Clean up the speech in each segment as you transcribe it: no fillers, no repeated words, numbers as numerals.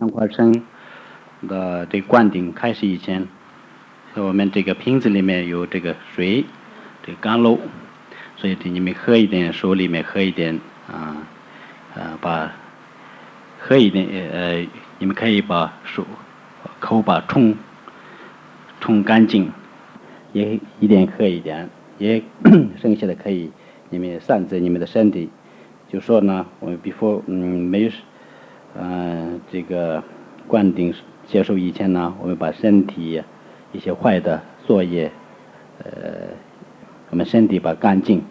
香花生的这个灌顶开始以前，我们这个瓶子里面有这个水，这个甘露，所以你们喝一点，手里面喝一点喝一点你们可以把口把冲干净，也一点喝一点，也剩下的可以你们散在你们的身体。就说呢，我们 before 这个灌顶结束以前呢，我们把身体一些坏的作业我们身体把干净，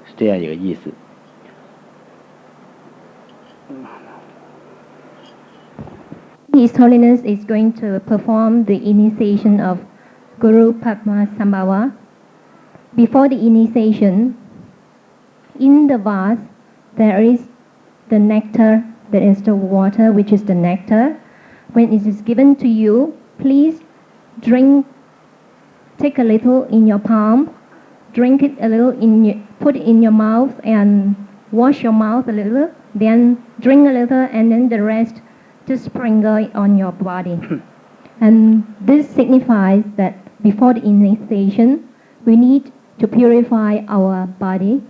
是这样一个意思。His Holiness is going to perform the initiation of Guru Padmasambhava. Before the initiation, in the vase there is the nectar, there is the water which is the nectar. When it is given to you, please drink, take a little in your palm, drink it a little, put it in your mouth and wash your mouth a little, then drink a little and then the rest to sprinkle it on your body. And this signifies that before the initiation, we need to purify our body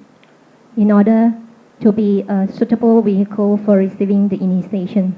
in order to be a suitable vehicle for receiving the initiation.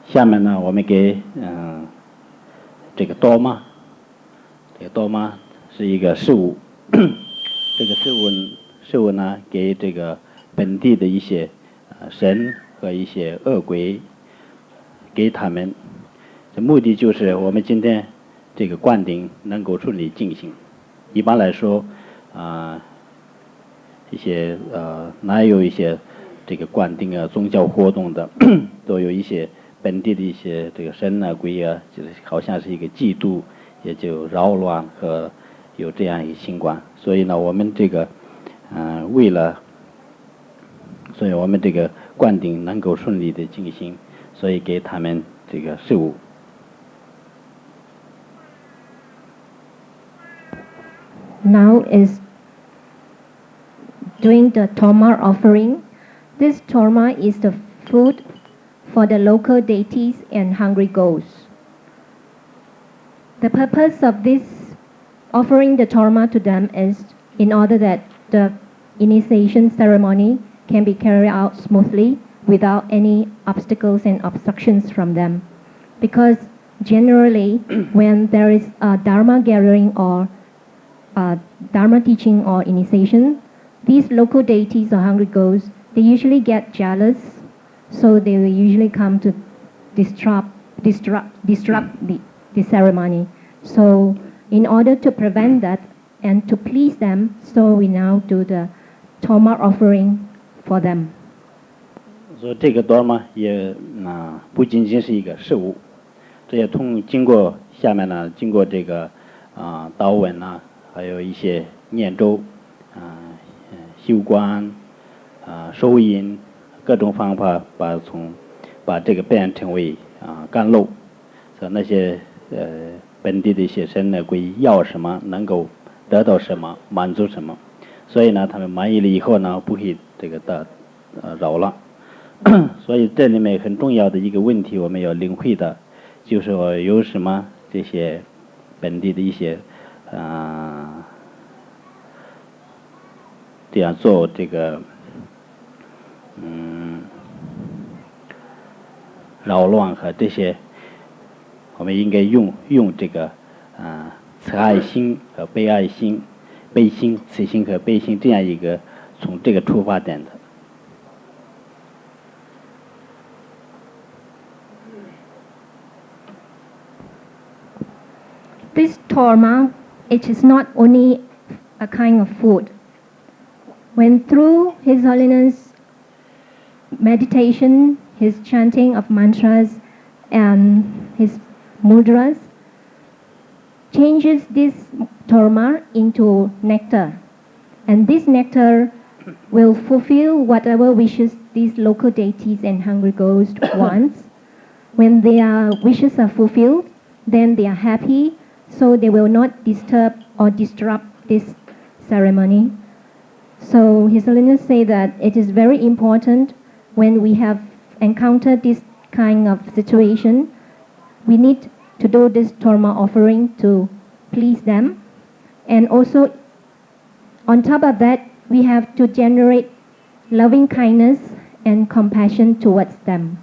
下面呢，我们给这个多玛，这个多玛是一个事物，这个事物呢，给这个本地的一些神和一些恶鬼，给他们，这目的就是我们今天这个灌顶能够顺利进行。一般来说，一些哪有一些这个灌顶啊宗教活动的，都有一些本地的一些这个神啊鬼啊，就是好像是一个嫉妒，也就扰乱和有这样一个情况。所以呢，我们这个所以我们这个灌顶能够顺利的进行，所以给他们这个事物。Now is doing the Torma offering. This Torma is the food for the local deities and hungry ghosts. The purpose of this offering the Torma to them is in order that the initiation ceremony can be carried out smoothly without any obstacles and obstructions from them. Because generally, when there is a Dharma gathering or Dharma teaching or initiation, these local deities or hungry ghosts, they usually get jealous, so they will usually come to disrupt the ceremony. So in order to prevent that and to please them, so we now do the Torma offering for them. 所以这个多玛也不仅仅是一个事物，这也经过下面呢，经过这个祷文啊，还有一些念咒修观收音各种方法把这个变成为甘露，所以那些本地的一些神呢鬼要什么能够得到什么满足什么，所以呢他们满意了以后呢不会这个扰乱。所以这里面很重要的一个问题我们要领会的，就是说有什么这些本地的一些这样做这个扰乱和这些，我们应该用这个慈爱心和悲爱心、悲心、慈心和悲心这样一个从这个出发点的。this torma, it is not only a kind of food. When through His Holiness meditation, his chanting of mantras and his mudras, changes this torma into nectar. And this nectar will fulfill whatever wishes these local deities and hungry ghosts want. When their wishes are fulfilled, then they are happy, so they will not disturb or disrupt this ceremony. So His Holiness say that it is very important when we have encountered this kind of situation, we need to do this torma offering to please them. And also, on top of that, we have to generate loving kindness and compassion towards them.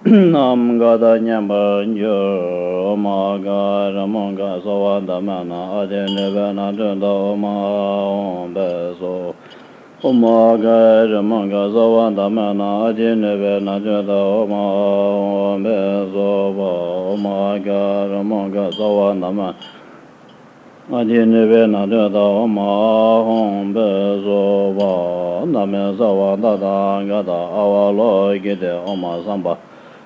Nam gada nyamba nyo ma ga ramon ga so wa da ma na a de ne ba na de da ma on be so o ma ga ramon ga so wa da ma na a de ne ba na de da ma on be so ba o ma ga ramon ga so wa da ma a de ne ba na de da ma on be so ba na me so wa da da ga da a wa lo ge de o ma sam ba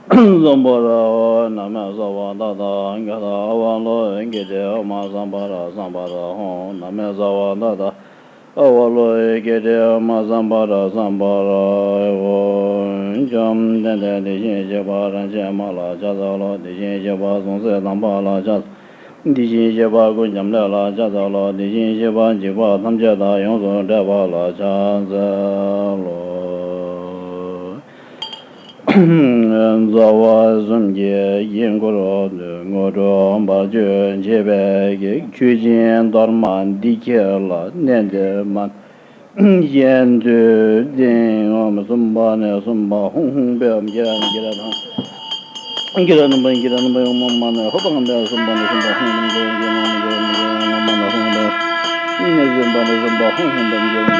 Zambara Nama Zawa Dada Gada Awalo Engede Oma Zambara Zambara Hon Nama Zawa Dada Awalo Engede Oma Zambara Zambara Jam Dende Dijin Jeba Ranje Mala Jazalo Dijin Jeba Zonze Dambala Jaz Dijin Jeba Gunjam Lela Jazalo Dijin Jeba Jeba Tamjeda Yonzo Debala Jazalo Zawa Zumje Yengoro Ngoro Mbajo Jebe Chujin Dorman Dikela Nenderman Yendu Ding Om Sumba Ne Sumba Hong Bem Giran Giran Giran Ban Giran Ban Mamma Hopang Bel Sumba Sumba Hong Giran Giran Mamma Hong Bel Nezumba Zumba Hong Bem Giran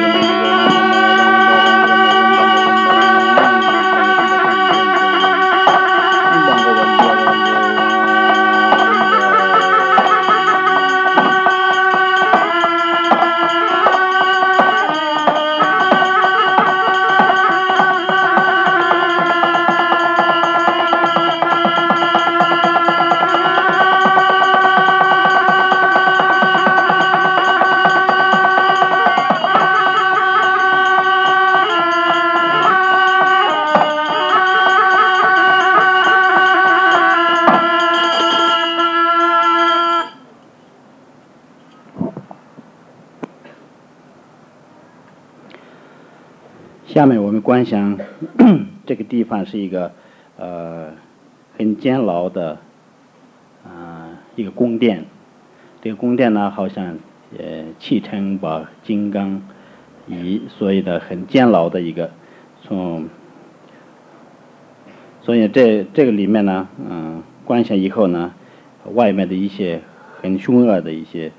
下面我们观想这个地方是一个很监牢的一个宫殿。这个宫殿呢，好像砌成把金刚椅，所以呢很监牢的一个。所以这个里面呢，观想以后呢，外面的一些很凶恶的一些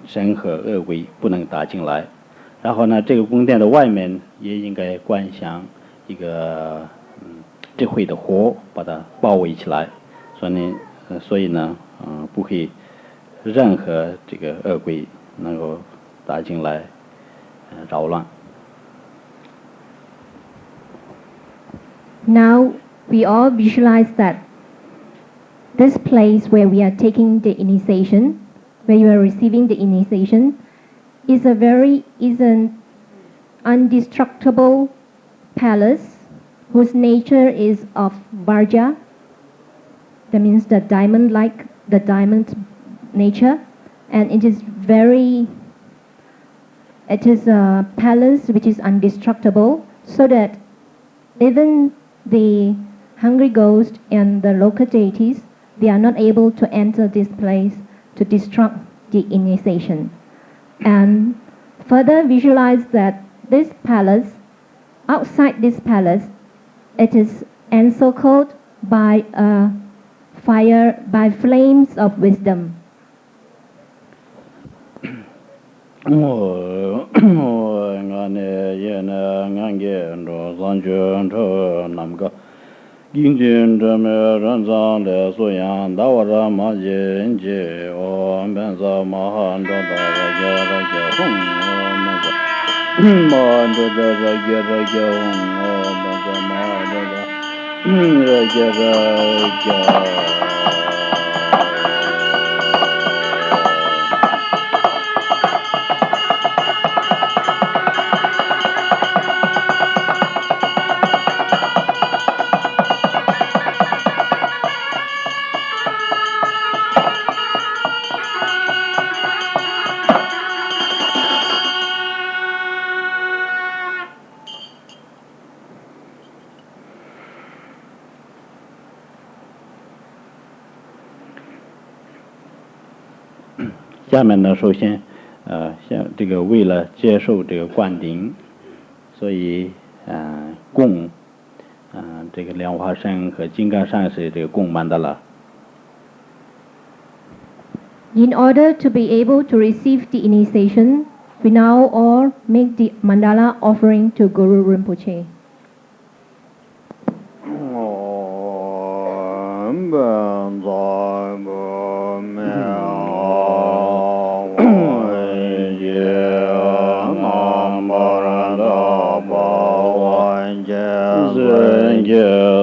神和恶鬼不能打进来。然后呢，这个宫殿的外面也应该观想一个智慧的火，把它包围起来。所以呢，不会任何这个恶鬼能够打进来扰乱。Now we all visualize that this place where we are taking the initiation, where you are receiving the initiation, is an indestructible palace whose nature is of Varja. That means the diamond nature, and it is a palace which is indestructible, so that even the hungry ghost and the local deities, they are not able to enter this place to destruct the initiation. And further visualize that this palace, outside this palace, it is encircled by a fire, by flames of wisdom. 我呢也呢俺给着上军车那么个。因今这么人上的素养，大我这马进去，我们是马汉着的这红，我们是马着这红，我们是马着这。下面呢，首先，像这个为了接受这个灌顶，所以供，这个莲花生和金刚上师这个供曼达拉。In order to be able to receive the initiation, we now all make the mandala offering to Guru Rinpoche. Yeah.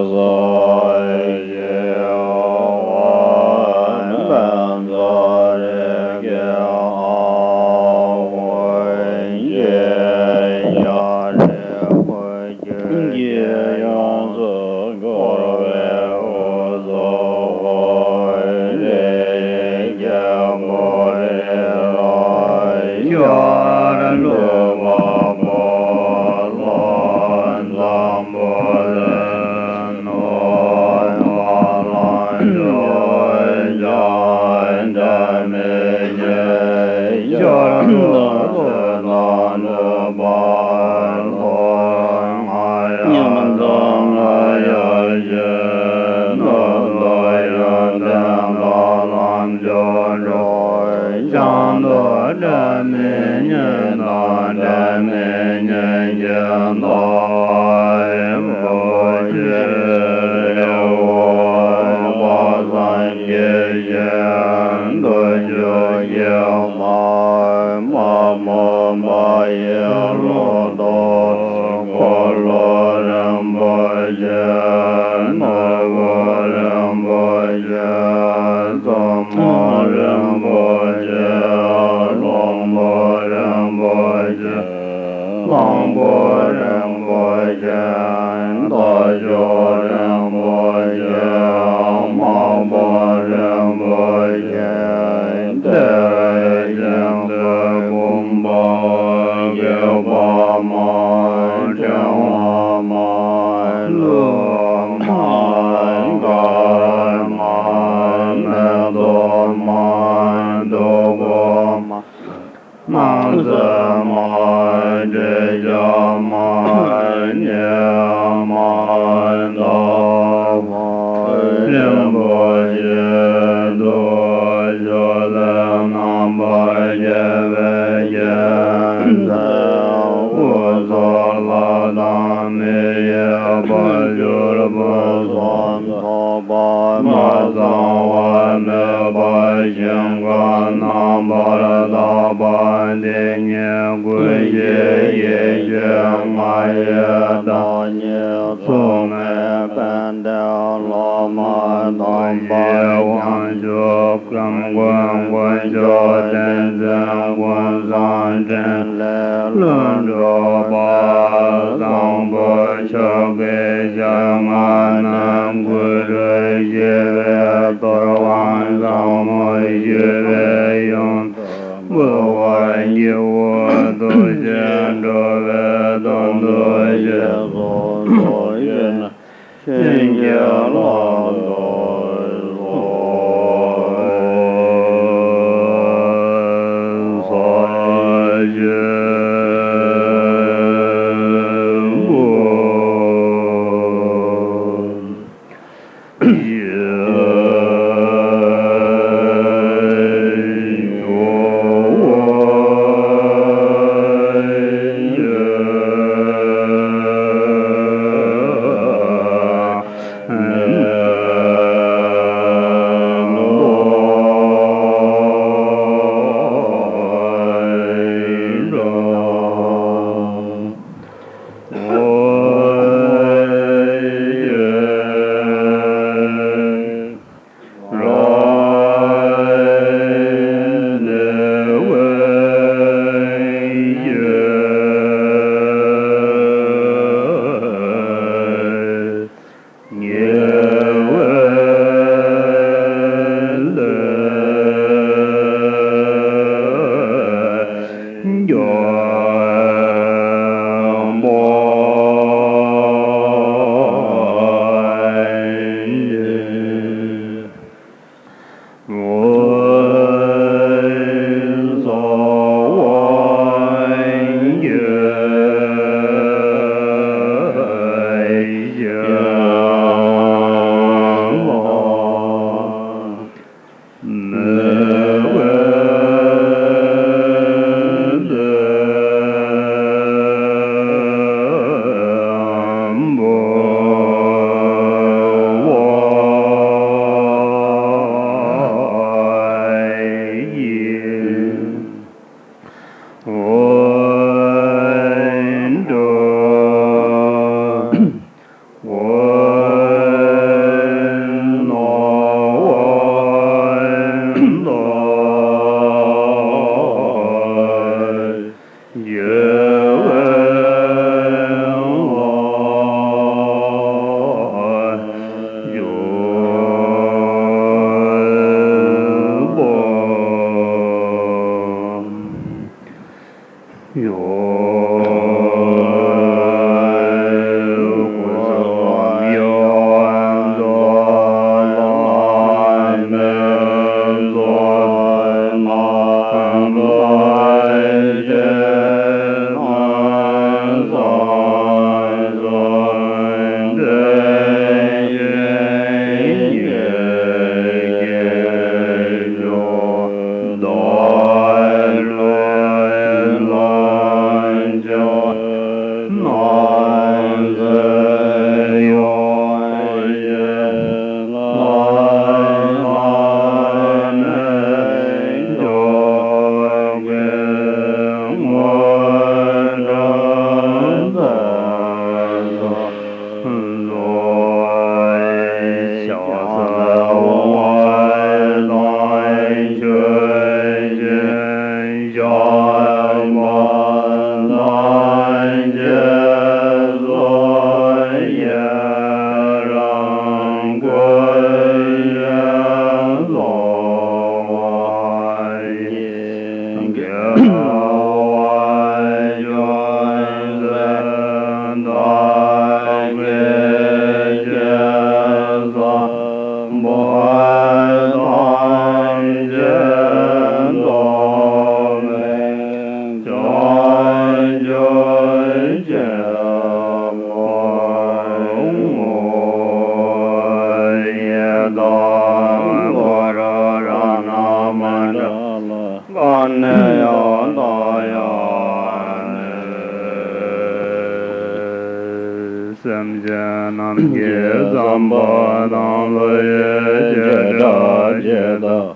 ye zamba dang lo ye je da je da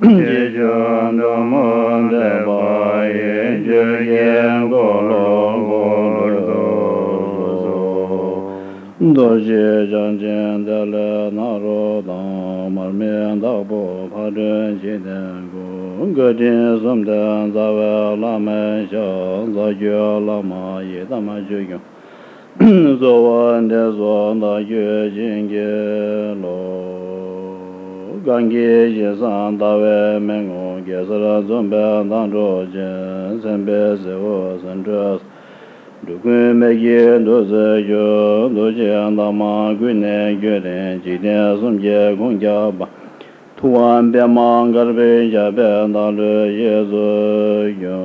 je jan da mo de ba ye je yen go lo go lo do je jan jen da le na ro da ma me da bo pa de je de go ge de som de za wa la me sha za je la ma ye da ma je yo zo wan de zo na ye jin ge lo gang ge je san da we men go ge sa ra zon ba dang zhuo jian san be se wo san zhe du gun me ye du ze yo du jian da ma gui ne ge ren ji de sum jie gong jia ba tu an be mang ge be ja be da le ye zo yo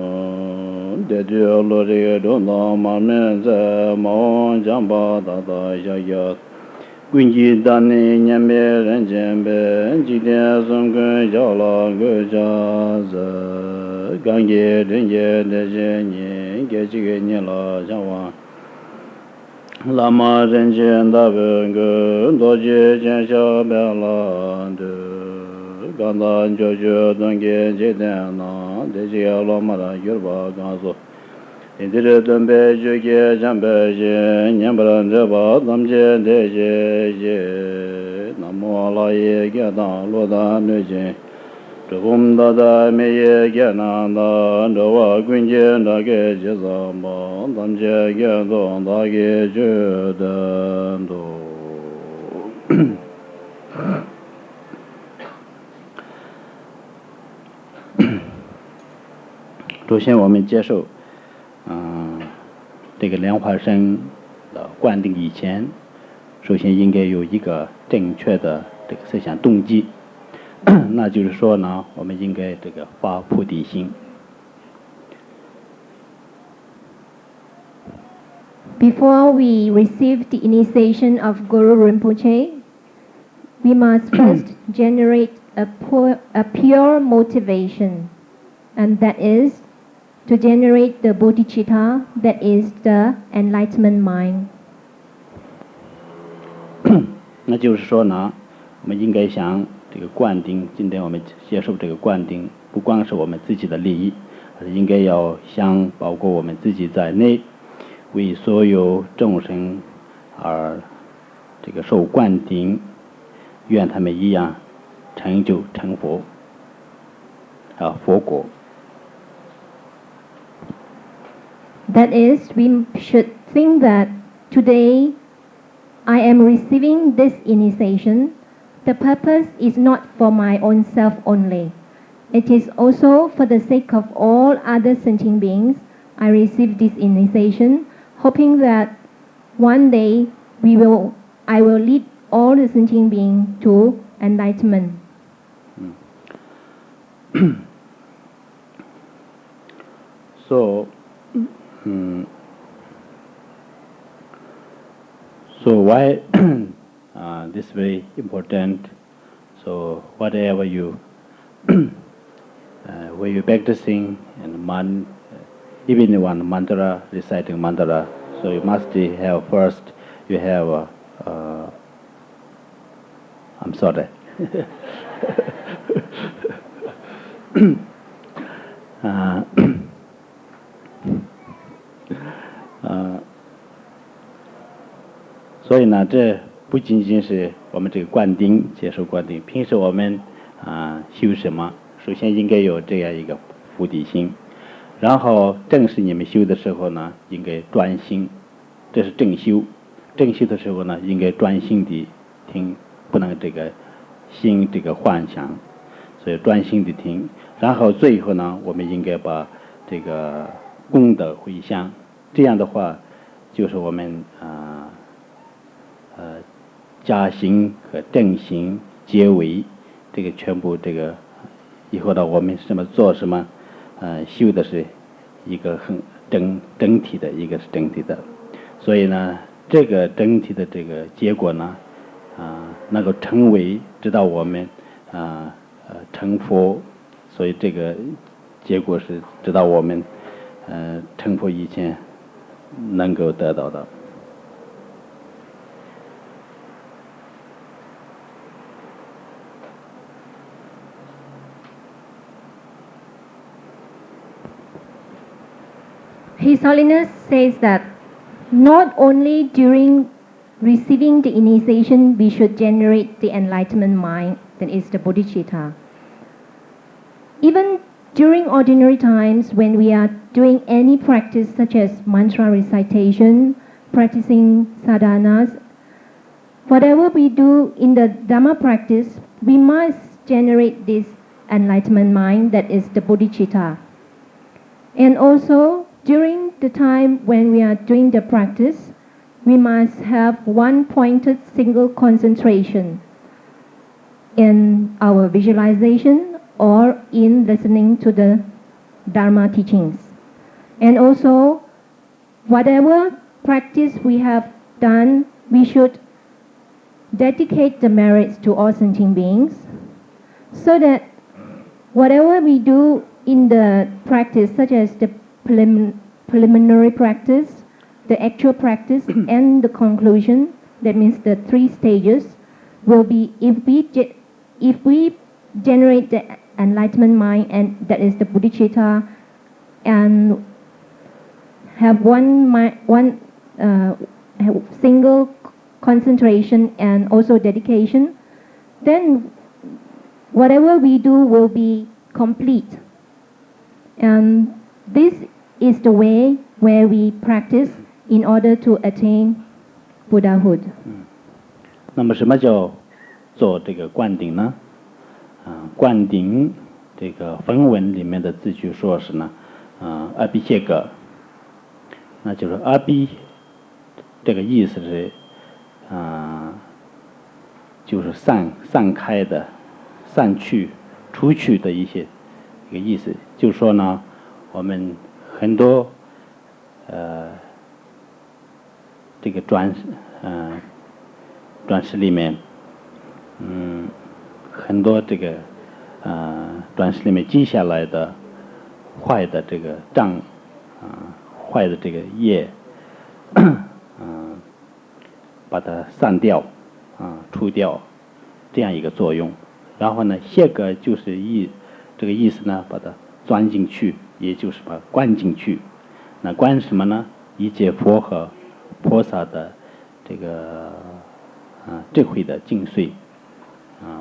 de de lo de do na ma men ze ma jiang ba da da ya ya gun ji dan ni nian be ren jian be ji de sum ge ya la ge ja ze gang ye ren ye de je ni ge ji ge ni la jiang wa la ma ren jian da be ge do je jian xia be la de gan dan jiu jiu dong ge je de na de ji la ma da yu ba gan so in de dun be ju ge jan be je nian ba ran de ba dam je de je nam mo la ye ge da lo da ne je Drikung da da me ye ge na da de wa gun je da ge je za ma dam je ge dong da ge je dan do 首先我们接受这个莲花生的灌顶以前，首先应该有一个正确的这个思想动机，那就是说呢，我们应该这个发菩提心。 Before we receive the initiation of Guru Rinpoche, we must first generate a pure motivation, and that is to generate the bodhicitta, that is the enlightenment mind. 那就是说呢，我们应该想这个灌顶，今天我们接受这个灌顶，不光是我们自己的利益，而应该要想包括我们自己在内，为所有众生而这个受灌顶，愿他们一样成就成佛，佛果。 That is, we should think that today I am receiving this initiation. The purpose is not for my own self only. It is also for the sake of all other sentient beings. I receive this initiation, hoping that one day I will lead all the sentient beings to enlightenment. So why this is very important. So whatever you when you practicing and even one mantra, reciting mantra, so you must have first you have I'm sorry. So 呢，这不仅仅是我们这个灌顶接受灌顶，平时我们修什么，首先应该有这样一个菩提心，然后正是你们修的时候呢，应该专心，这是正修。正修的时候呢，应该专心地听，不能这个心这个幻想，所以专心地听。然后最后呢，我们应该把这个功德回向，这样的话，就是我们加行和正行结为，这个全部这个以后呢，我们什么做什么，修的是一个很整体的，一个是整体的，所以呢，这个整体的这个结果呢，能够成为直到我们成佛，所以这个结果是直到我们成佛以前能够得到的。His Holiness says that not only during receiving the initiation we should generate the enlightenment mind, that is the bodhicitta. Even during ordinary times when we are doing any practice such as mantra recitation, practicing sadhanas, whatever we do in the Dhamma practice, we must generate this enlightenment mind, that is the bodhicitta. And also, during the time when we are doing the practice, we must have one pointed single concentration in our visualization or in listening to the Dharma teachings. And also, whatever practice we have done, we should dedicate the merits to all sentient beings, so that whatever we do in the practice, such as the preliminary practice, the actual practice, and the conclusion, that means the 3 stages, will be, if we generate the enlightenment mind, and that is the bodhicitta, and have one single concentration and also dedication, then whatever we do will be complete. And this is the way where we practice in order to attain Buddhahood. 那么什么叫做这个灌顶呢？灌顶这个梵文里面的字句说是呢，阿毗谢格，那就是阿毗这个意思是，就是散开的、散去、出去的一个意思。就是说呢，我们很多这个转世里面，很多这个转世里面积下来的坏的这个障，坏的这个业，把它散掉，除掉，这样一个作用。然后呢，谢格就是这个意思呢，把它钻进去，也就是把它灌进去。那灌什么呢？一切佛和菩萨的这个智慧的精髓，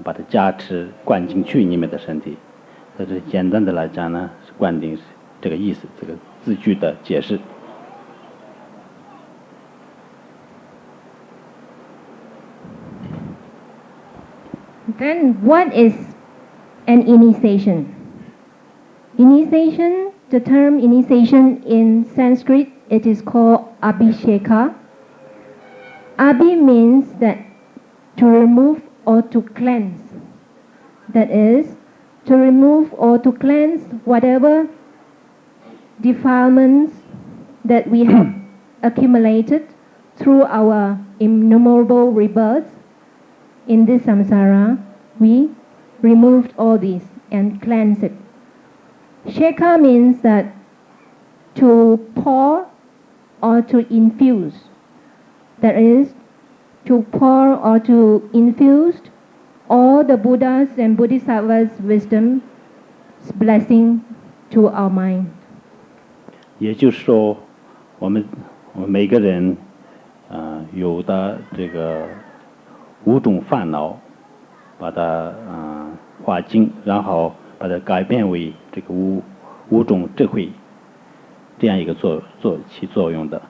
把它加持灌进去你们的身体。这是简单的来讲呢，是灌顶这个意思，这个字句的解释。Then what is an initiation? Initiation, the term initiation in Sanskrit, it is called abhisheka. Abhi means that to remove or to cleanse. That is, to remove or to cleanse whatever defilements that we have accumulated through our innumerable rebirths. In this samsara, we removed all these and cleansed it. Sheka means that to pour or to infuse. That is, to pour or to infuse all the Buddhas and Bodhisattvas' wisdom's blessing to our mind. 也就是说，我们每个人有的这个5种烦恼，把它化尽，然后把它改变为这个五种智慧，这样一个起作用的。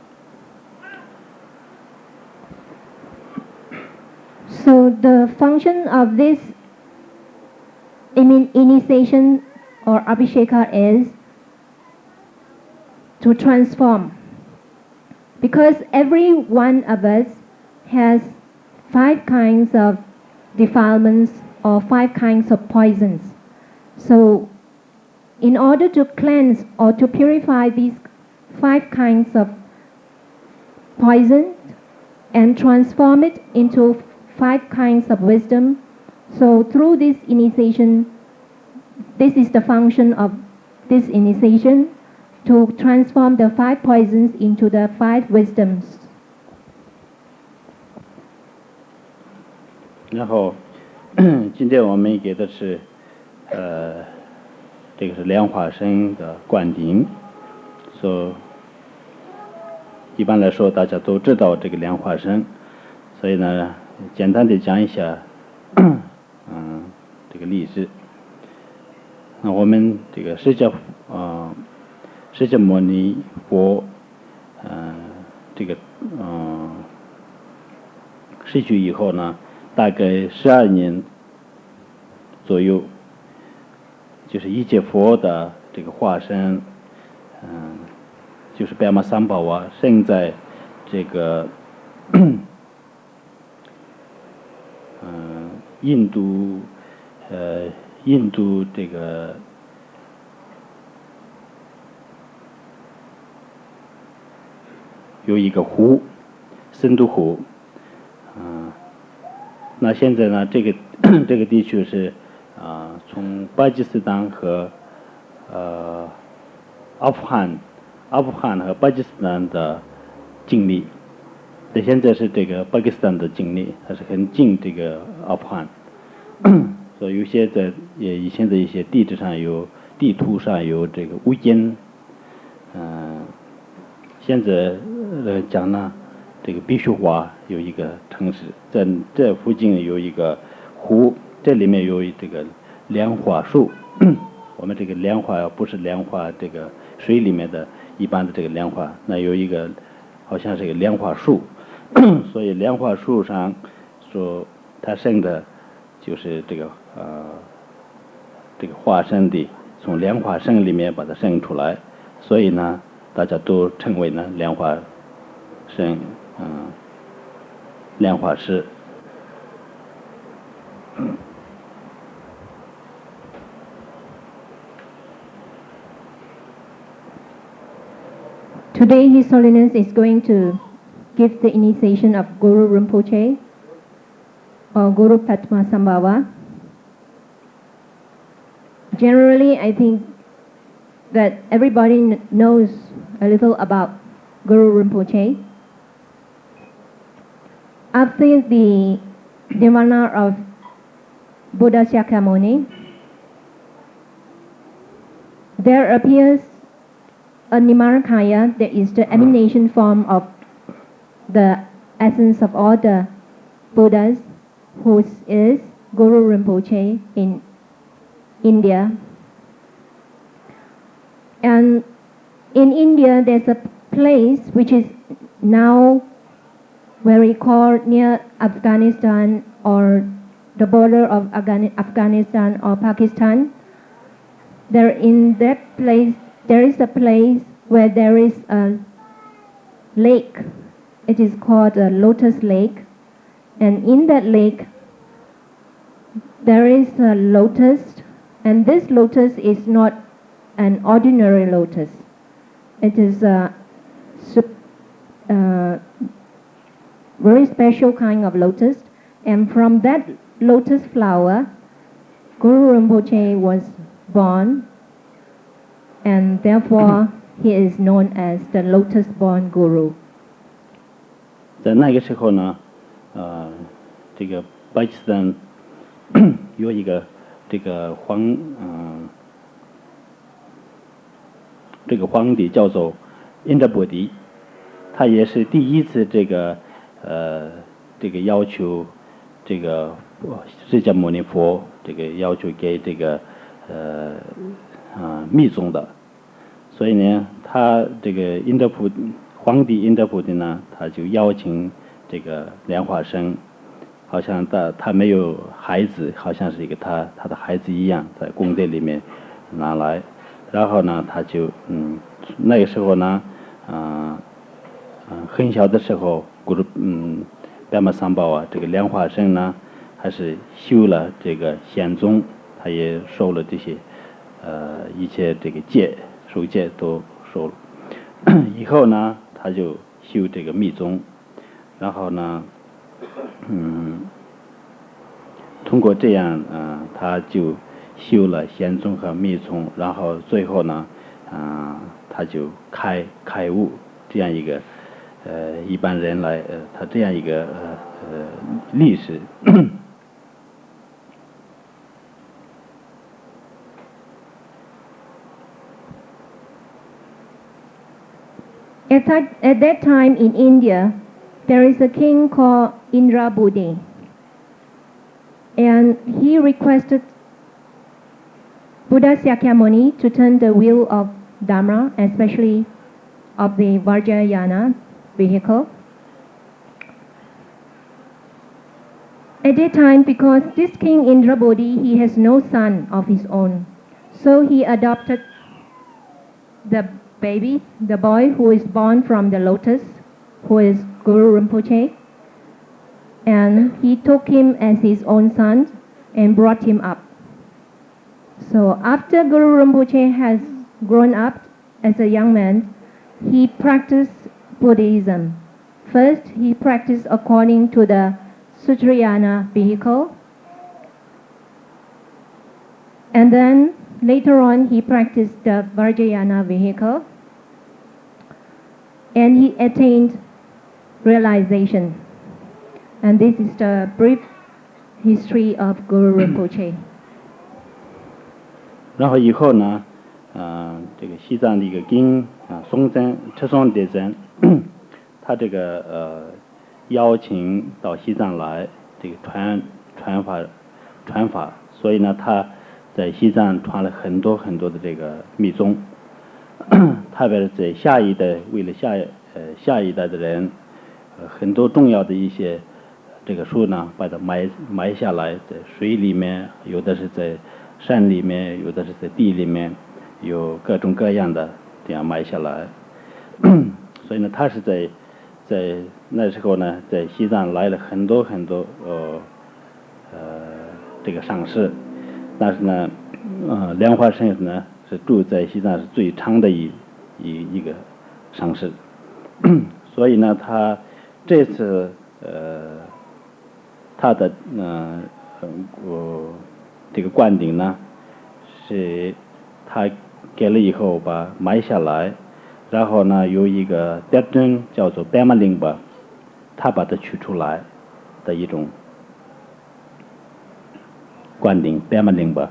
So the function of this initiation or abhisheka is to transform. Because every one of us has 5 kinds of defilements or 5 kinds of poisons. So in order to cleanse or to purify these 5 kinds of poison and transform it into 5 kinds of wisdom, so through this initiation, this is the function of this initiation, to transform the 5 poisons into the 5 wisdoms. 然后今天我们给的是这个是莲花生的灌顶，so 一般来说大家都知道这个莲花生，所以呢，简单的讲一下，这个历史。那我们这个释迦牟尼佛，这个逝去以后呢，大概12年左右，就是一切佛的这个化身，就是Padmasambhava生在这个印度这个有一个湖，深度湖，那现在呢，这个地区是从巴基斯坦和阿富汗和巴基斯坦的境内，那现在是这个巴基斯坦的境内，它是很近这个阿富汗，所以有些以前的一些地图上有这个乌间，现在讲呢，这个必须华有一个城市，在这附近有一个湖，这里面有这个莲花树。我们这个莲花不是莲花这个水里面的一般的这个莲花，那有一个好像是一个莲花树，所以莲花树上说它生的就是这个化身的，从莲花生里面把它生出来，所以呢大家都称为呢莲花生，莲花师。Today, His Holiness is going to give the initiation of Guru Rinpoche or Guru Padmasambhava. Generally, I think that everybody knows a little about Guru Rinpoche. After the nirvana of Buddha Shakyamuni, there appears a Nimarakaya, that is the emanation form of the essence of all the Buddhas, who is Guru Rinpoche in India. And in India, there's a place which is now very called near Afghanistan or the border of Afghanistan or Pakistan. There in that place, there is a place where there is a lake. It is called a Lotus Lake. And in that lake, there is a lotus. And this lotus is not an ordinary lotus. It is a very special kind of lotus. And from that lotus flower, Guru Rinpoche was born. And therefore, he is known as the lotus-born Guru. 在那个时候呢，这个巴基斯坦有一个这个皇帝叫做因德波迪，他也是第一次这个要求这个释迦牟尼佛这个要求给这个密宗的，所以呢，他这个皇帝因德普的呢，他就邀请这个莲花生，好像他没有孩子，好像是一个他的孩子一样，在宫殿里面拿来，然后呢，他就那个时候呢，很小的时候Padmasambhava这个莲花生呢，还是修了这个显宗，他也受了这些一切这个受戒都受了，以后呢，他就修这个密宗，然后呢，通过这样他就修了显宗和密宗，然后最后呢，他就开悟，这样一个一般人来他这样一个历史。At that time in India, there is a king called Indrabudi, and he requested Buddha Shakyamuni to turn the wheel of Dharma, especially of the Vajrayana vehicle. At that time, because this king Indrabudi, he has no son of his own, so he adopted the baby, the boy who is born from the lotus, who is Guru Rinpoche, and he took him as his own son and brought him up. So after Guru Rinpoche has grown up as a young man, he practiced Buddhism. First, he practiced according to the Sutrayana vehicle, and then later on he practiced the Vajrayana vehicle, and he attained realization. And this is the brief history of Guru Rinpoche. 然后以后呢，这个西藏的一个经松赞赤松德赞，他这个邀请到西藏来这个传法，所以呢他在西藏传了很多很多的这个密宗，特别是在下一代为了下一代的人，很多重要的一些这个书呢，把它埋下来，在水里面，有的是在山里面，有的是在地里面，有各种各样的这样埋下来。所以呢，他是在那时候呢，在西藏来了很多很多这个上师，但是呢，莲花生呢是住在西藏是最长的一个上师，所以呢，他这次他的这个灌顶呢，是他给了以后把埋下来，然后呢有一个德尊叫做白马林巴，他把它取出来的一种灌顶白马林巴。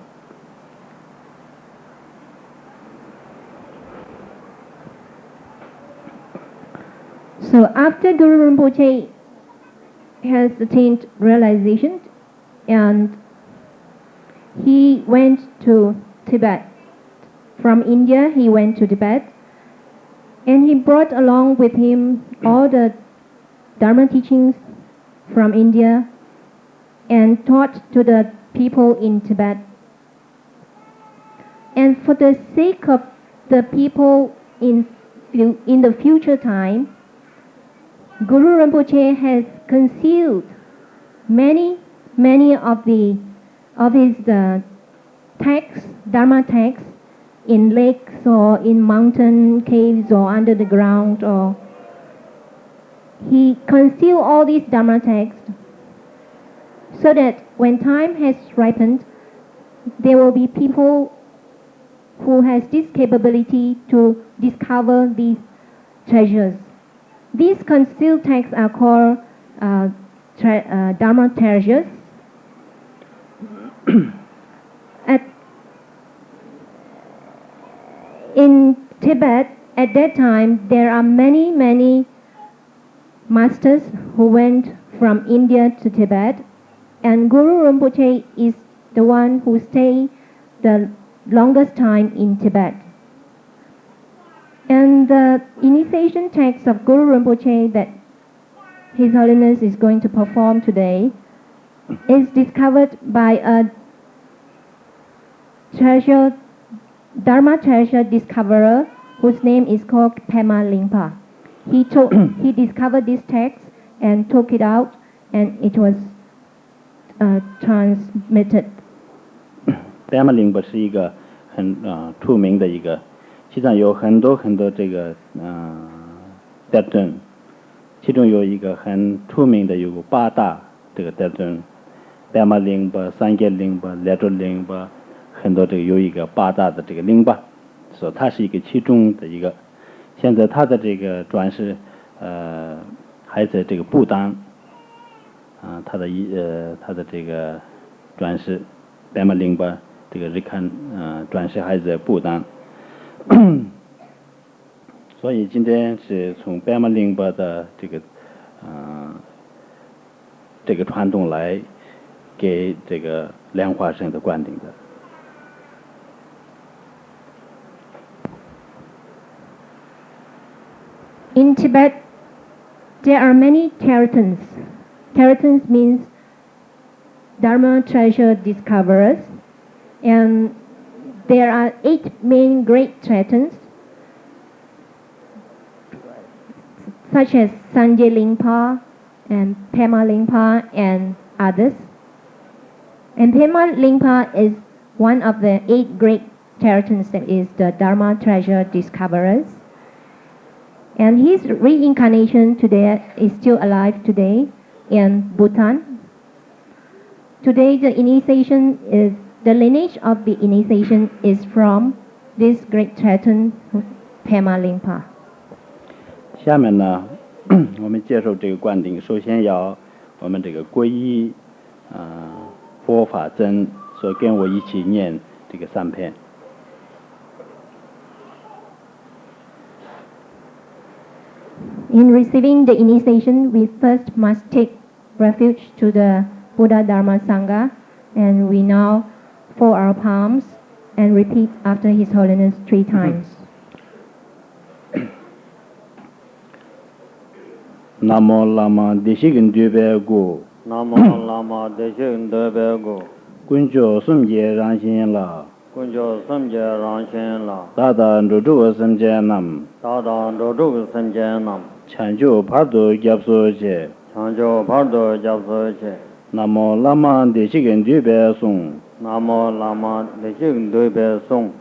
So after Guru Rinpoche has attained realization, and he went to Tibet. From India, he went to Tibet, and he brought along with him all the Dharma teachings from India and taught to the people in Tibet. And for the sake of the people in the future time, Guru Rinpoche has concealed many of his texts, Dharma texts, in lakes or in mountain caves or under the ground, or he concealed all these Dharma texts so that when time has ripened, there will be people who has this capability to discover these treasures. These concealed texts are called Dharma treasures. In Tibet, at that time, there are many masters who went from India to Tibet, and Guru Rinpoche is the one who stayed the longest time in Tibet. And the initiation text of Guru Rinpoche that His Holiness is going to perform today is discovered by a Dharma treasure discoverer whose name is called Pema Lingpa. He discovered this text and took it out, and it was transmitted. Pema Lingpa 是一个很出名的一个，西藏有很多这个德尊，其中有一个很出名的有8大这个德尊，白马林巴、三界林巴、列珠林巴，很多这个有一个8大的这个林巴，所以它是一个其中的一个。现在它的这个转世还在这个不丹，它的这个转世白马林巴这个日看转世还在不丹。所以今天是从白马灵巴的这个传统来给这个莲花生的灌顶的。In Tibet, there are many Teratans. Teratans means Dharma treasure discoverers, and there are 8 main great Teratans, such as Sanjay Lingpa and Pema Lingpa and others. And Pema Lingpa is one of the 8 great Teratans, that is the Dharma treasure discoverers. And his reincarnation today is still alive today in Bhutan. Today the lineage of the initiation is from this great Teratun Pema Lingpa. 下面呢，我们接受这个灌顶，首先要我们这个皈依佛法僧，所以跟我一起念这个3篇。In receiving the initiation, we first must take refuge to the Buddha Dharma Sangha, and we now fold our palms and repeat after His Holiness 3 times. Namo Lama Deshikin Dube Go. Namo Lama Deshikin Dube Go. Kunjo Sumje Ranshin La. Kunjo Sumje Ranshin La. Dada Ndudu Samje Nam. Dada Ndudu Samje Nam. Chanjo Pardo Gyapso Che. Chanjo Pardo Gyapso Che. Namo Lama Deshikin Dube Sung. Namo Lama Deshikin Dube Sung.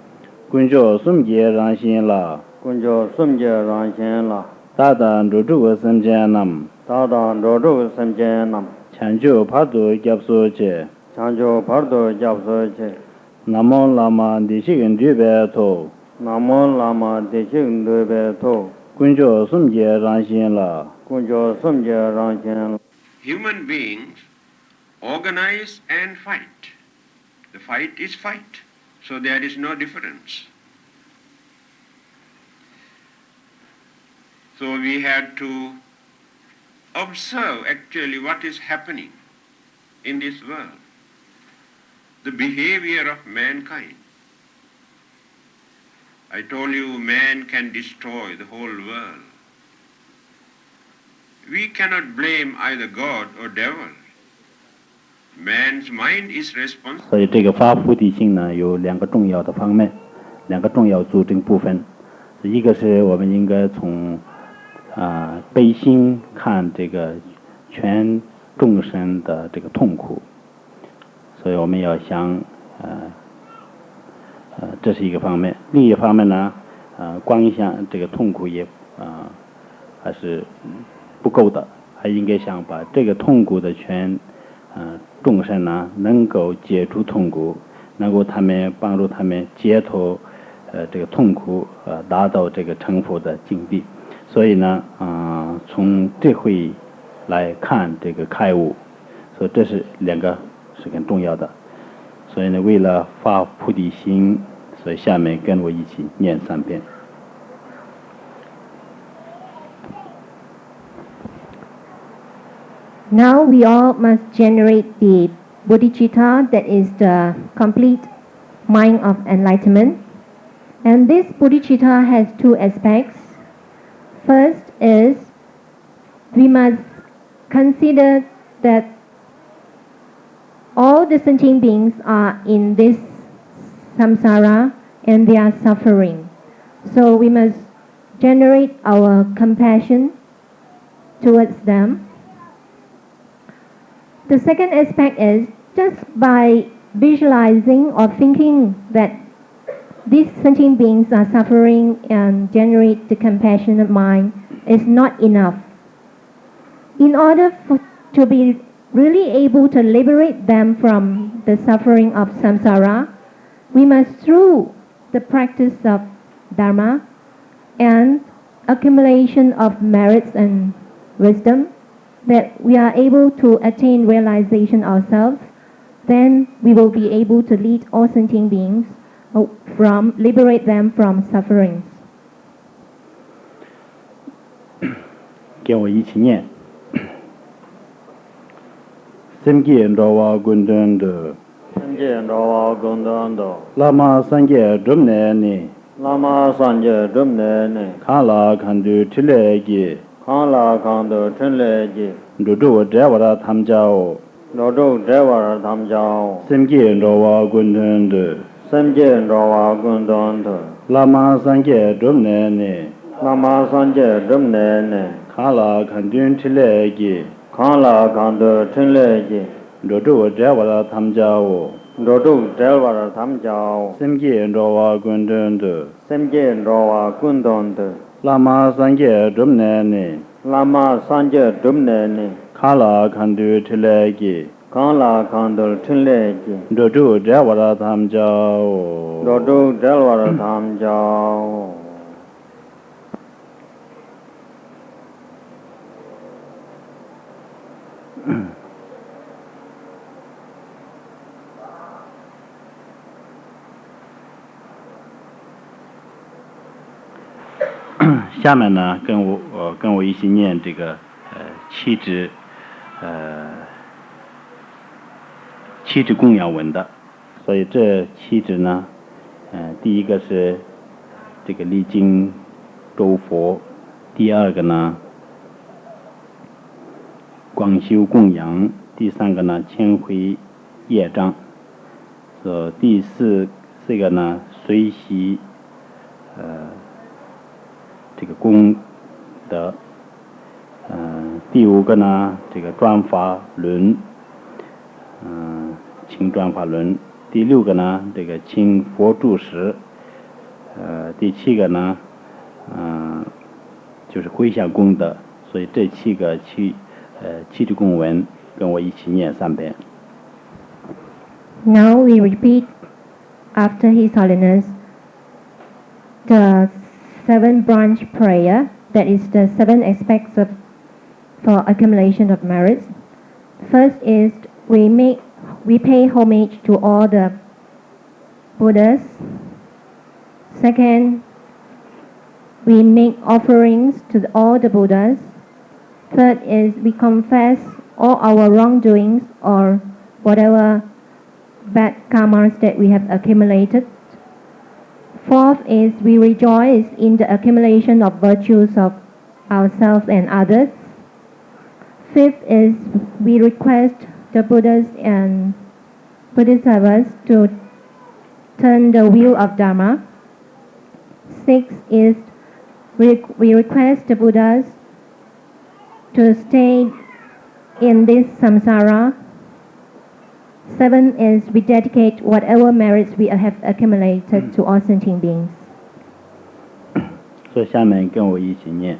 Kunjo Sumje Ranshin La. Kunjo Sumje Ranshin La. Dada Ndudu Samje Nam. Dada Ndudu Samje Nam. Chanjo Pardo Gyapso Che. Chanjo Pardo Gyapso Che. Namo Lama Deshikin Dube To. Namo Lama Deshikin Dube To. Kunjo Sumje Ranshin La. Kunjo Sumje Ranshin La. Human beings organize and fight. The fight is fight, so there is no difference. So we had to observe actually what is happening in this world, the behavior of mankind. I told you man can destroy the whole world. We cannot blame either God or devil. Man's mind is responsible. 所以这个发菩提心呢，有2个重要的方面，2个重要组成部分。一个是我们应该从悲心看这个全众生的这个痛苦，所以我们要想这是一个方面。另一方面呢，光想这个痛苦也还是不够的，还应该想把这个痛苦的全众生呢能够解除痛苦，能够帮助他们解脱这个痛苦，达到这个成佛的境地。所以呢，从智慧来看这个开悟，所以这是2个是很重要的。所以呢，为了发菩提心，所以下面跟我一起念3遍。Now we all must generate the bodhicitta, that is the complete mind of enlightenment. And this bodhicitta has 2 aspects. First is we must consider that all the sentient beings are in this samsara and they are suffering. So we must generate our compassion towards them. The second aspect is just by visualizing or thinking that these sentient beings are suffering and generate the compassionate mind is not enough. In order to be really able to liberate them from the suffering of samsara, we must, through the practice of dharma and accumulation of merits and wisdom, that we are able to attain realization ourselves, then we will be able to lead all sentient beings liberate them from sufferings. 跟我一起念。三界罗瓦滚顿的，三界罗瓦滚顿的，拉玛三界中南呢，拉玛三界中南呢，看拉看的出来的，看拉看的出来的，罗州这瓦拉他们家哦，罗州这瓦尔他们家哦，三界罗瓦滚顿的，三界罗瓦滚顿的，拉玛三界中南呢，拉玛三界中南呢，看拉看的出来的。看拉看的出来的，罗州这瓦拉他们家哦，罗州这瓦尔他们家哦，三界罗瓦滚顿的，三界罗瓦滚顿的，拉玛三界中南呢，拉玛三界中南呢，看拉看的出来的，看拉看的出来的，罗州这瓦拉他们家哦，罗州这瓦尔他们家哦。下面呢，跟我一起念这个七支供养文的，所以这七支呢，第一个是这个历经周佛，第二个呢广修供养，第三个呢千回业障，第四个呢随喜这个功德，第五个呢这个转法轮，请转法轮，第六个呢这个请佛住持，第七个呢就是回向功德，所以这七支供文跟我一起念3遍。 Now we repeat after His Holiness the 7 branch prayer, that is the 7 aspects for accumulation of merits. First is we pay homage to all the Buddhas. Second, we make offerings to all the Buddhas. Third is we confess all our wrongdoings or whatever bad karmas that we have accumulated. Fourth is we rejoice in the accumulation of virtues of ourselves and others. Fifth is we request the Buddhas and Bodhisattvas to turn the wheel of Dharma. Sixth is we request the Buddhas to stay in this samsara. Seven is we dedicate whatever merits we have accumulated to all sentient beings. 所以下面跟我一起念。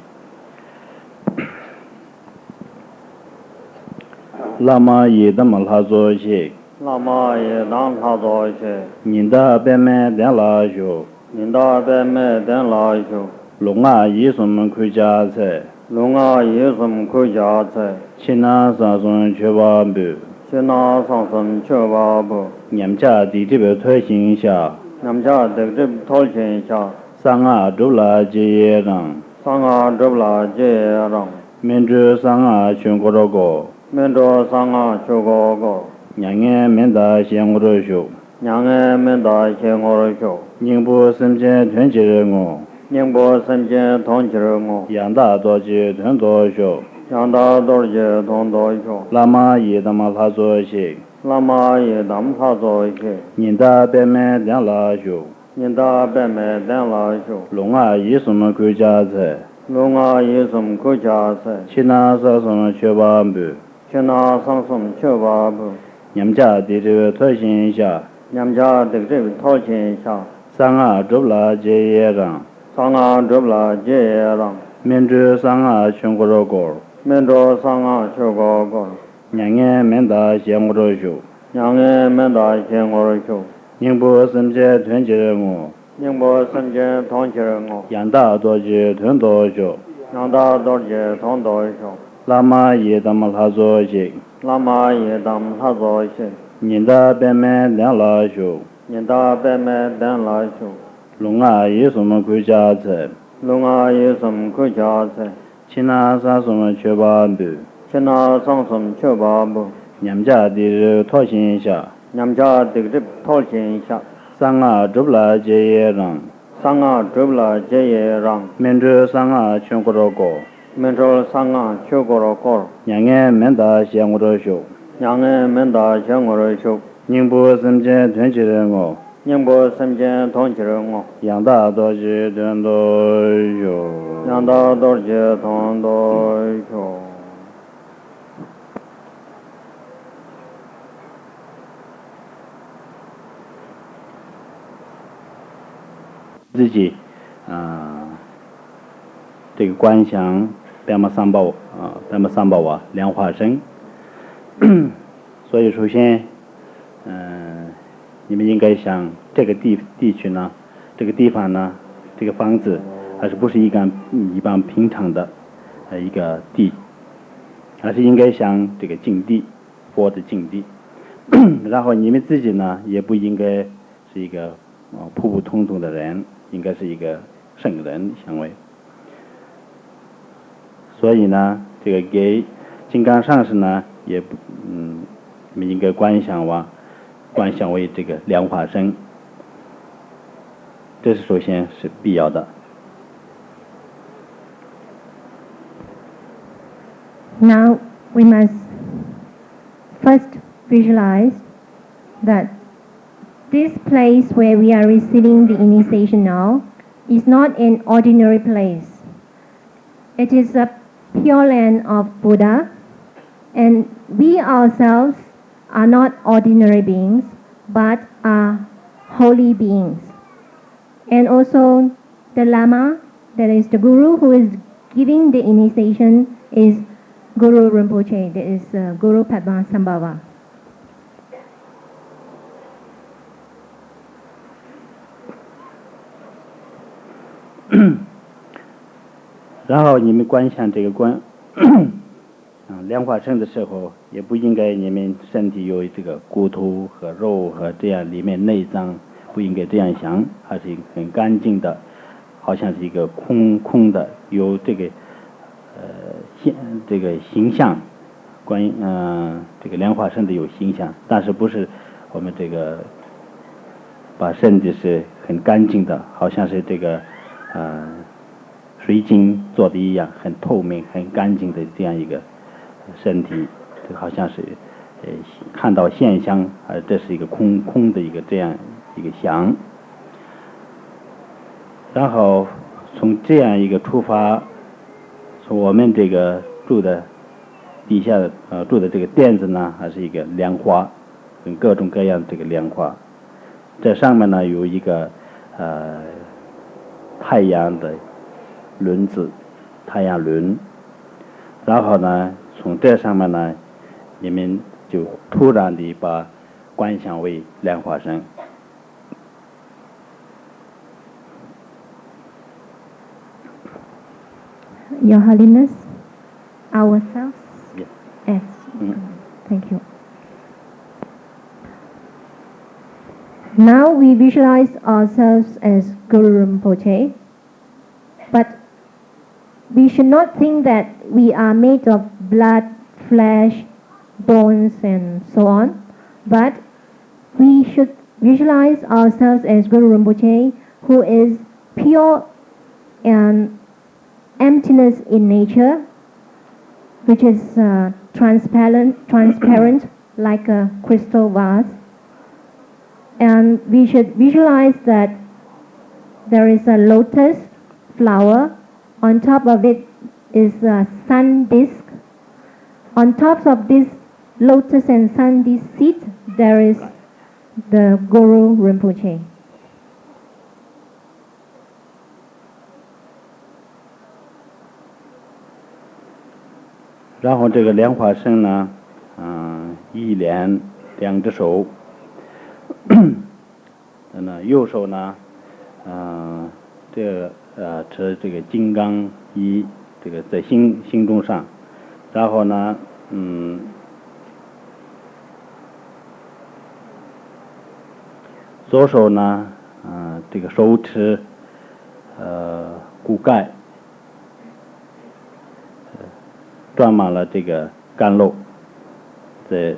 拉玛耶达玛拉佐西，拉玛耶达玛佐西，宁达贝麦丹拉修，宁达贝麦丹拉修，龙啊耶什么亏家财，龙啊耶什么亏家财，亲那三son确巴布。 那上升确保不，娘家地这边推行下，娘家在这讨钱下，三啊周拉接业让，三啊周拉接让，民主三啊全国这个，民主三啊全国个，娘眼民大先我这修，娘眼民大先我这修，宁波身边团结人我，宁波身边团结人我，杨大多结团多修。 杨大多些同多修，拉玛耶达玛拉佐西，拉玛耶达玛佐西，宁达贝麦丹拉修，宁达贝麦丹拉修，龙啊耶什么国家财，龙啊耶什么国家财，其他啥什么确巴布，其他上什么确保不，娘家的这个推行下，娘家的这个讨钱下，三啊周拉接业让，三啊周拉接业让，民主三啊全国这个。 民主三啊全国个，娘眼民大先我这修，娘眼民大先我这修，宁波身边团结人我，宁波身边团结人我，杨大多结团多修，杨大多结团多修，拉玛耶达玛拉佐西，拉玛耶达玛佐西，宁达贝麦丹拉修，宁达贝麦丹拉修，龙啊耶什么国家财，龙啊耶什么国家财。China Sasum Chubabu, China Sangsum Chobabu, Nyamja Dir Toshin Sha, Nyamja Digrip Tolchin Sha, Sanga Dubla Jay Rang, Sanga Dribla Jay Rang, Mendru Sanga Chunkuroko, Mentrol Sanga Chogoro Kor, Yange Menda Xiangurosho, Yang Menda Jangoro Chok, Ningbu Simje Tunchirengo, Nyingbo Samjen Tongchirengo, Yangda Doji Dendo Yo, Yanda Dorje Tondo Cho. 自己这个观想Padmasambhava莲花生。所以首先你们应该想这个地区呢，这个地方呢，这个房子还是不是一般平常的一个地，而是应该想这个净地，佛的净地。然后你们自己呢也不应该是一个普普通通的人，应该是一个圣人行为。所以呢，这个给金刚上师呢也不你们应该观想为这个莲花生，这是首先是必要的。Now we must first visualize that this place where we are receiving the initiation now is not an ordinary place. It is a pure land of Buddha, and we ourselves are not ordinary beings, but are holy beings. And also the Lama, that is the Guru who is giving the initiation, is Guru Rinpoche, that is Guru Padmasambhava. 然后你们观想这个莲花生的时候，也不应该你们身体有这个骨头和肉和这样里面内脏，不应该这样想，还是一个很干净的，好像是一个空的，有这个这个形象，这个莲花生的有形象，但是不是我们这个把身体是很干净的，好像是这个水晶做的一样，很透明、很干净的这样一个身体，这好像是看到现象，这是一个空的一个这样一个想。然后从这样一个出发，从我们这个住的底下的住的这个垫子呢，还是一个莲花，跟各种各样的这个莲花。这上面呢有一个太阳的轮子，太阳轮。然后呢，从这上面呢，你们就突然的把观想为莲花生。Your Holiness, ourselves? Yes. Yes. Thank you. Now we visualize ourselves as Guru Rinpoche, but we should not think that we are made of blood, flesh, bones, and so on, but we should visualize ourselves as Guru Rinpoche, who is pure and emptiness in nature, which is transparent like a crystal vase. And we should visualize that there is a lotus flower. On top of it is a sun disk. On top of this lotus and sun disk seat, there is the Guru Rinpoche. 然后这个莲花生呢，一连两只手，右手呢，持这个金刚一，这个在心中上，然后呢，左手呢，这个手持骨盖，装满了这个甘露，在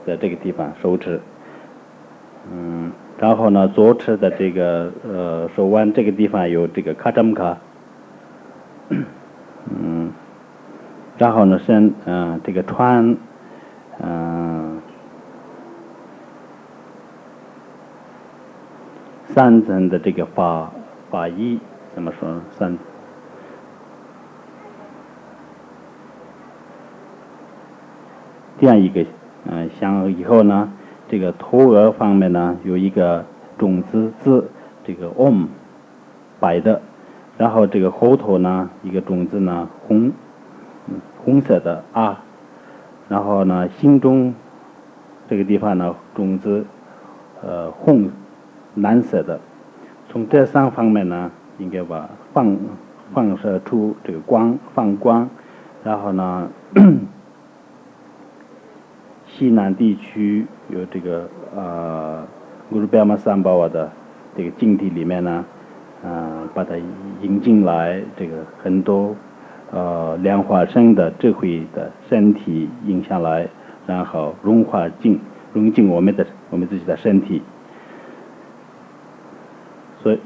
这个地方手指，然后呢，左指的这个手腕这个地方有这个卡扎姆卡，然后呢这个穿三层的这个法衣，怎么说呢？这样一个像以后呢，这个头额方面呢有一个种子字，这个 om 白的，然后这个后头呢一个种子呢红色的啊，然后呢心中这个地方呢种子蓝色的，从这三方面呢应该把放射出这个放光，然后呢西南地区有这个Guru Padmasambhava的这个境地里面呢，把它引进来，这个很多莲花生的智慧的身体引下来，然后融进我们自己的身体，所以。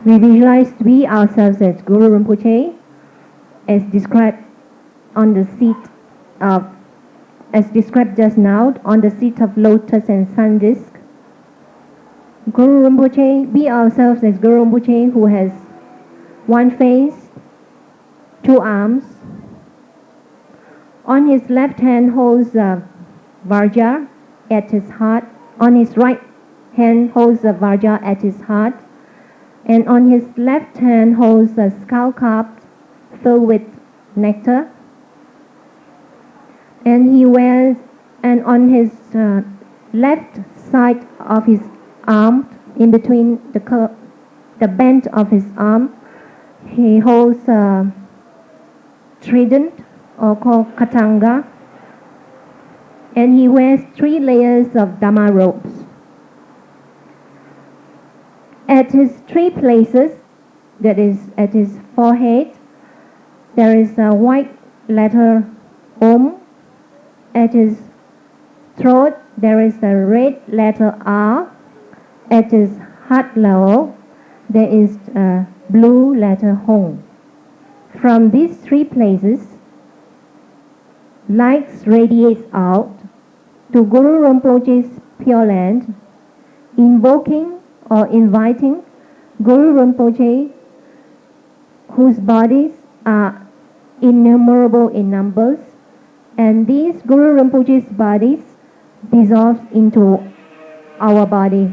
We visualize we ourselves as Guru Rinpoche, as described on the seat of, as described just now, on the seat of lotus and sun disk. Guru Rinpoche, we ourselves as Guru Rinpoche, who has one face, two arms. On his left hand holds a Varja at his heart. On his right hand holds a Varja at his heart. And on his left hand holds a skull cup filled with nectar. And on his left side of his arm, in between the bend of his arm, he holds a trident, or called katanga, and he wears 3 layers of Dhamma robes. At his 3 places, that is at his forehead, there is a white letter Om. At his throat, there is a red letter R. At his heart level, there is a blue letter Hong. From these 3 places, light radiates out to Guru Rinpoche's Pure Land, invoking or inviting Guru Rinpoche, whose bodies are innumerable in numbers, and these Guru Rinpoche's bodies dissolve into our body.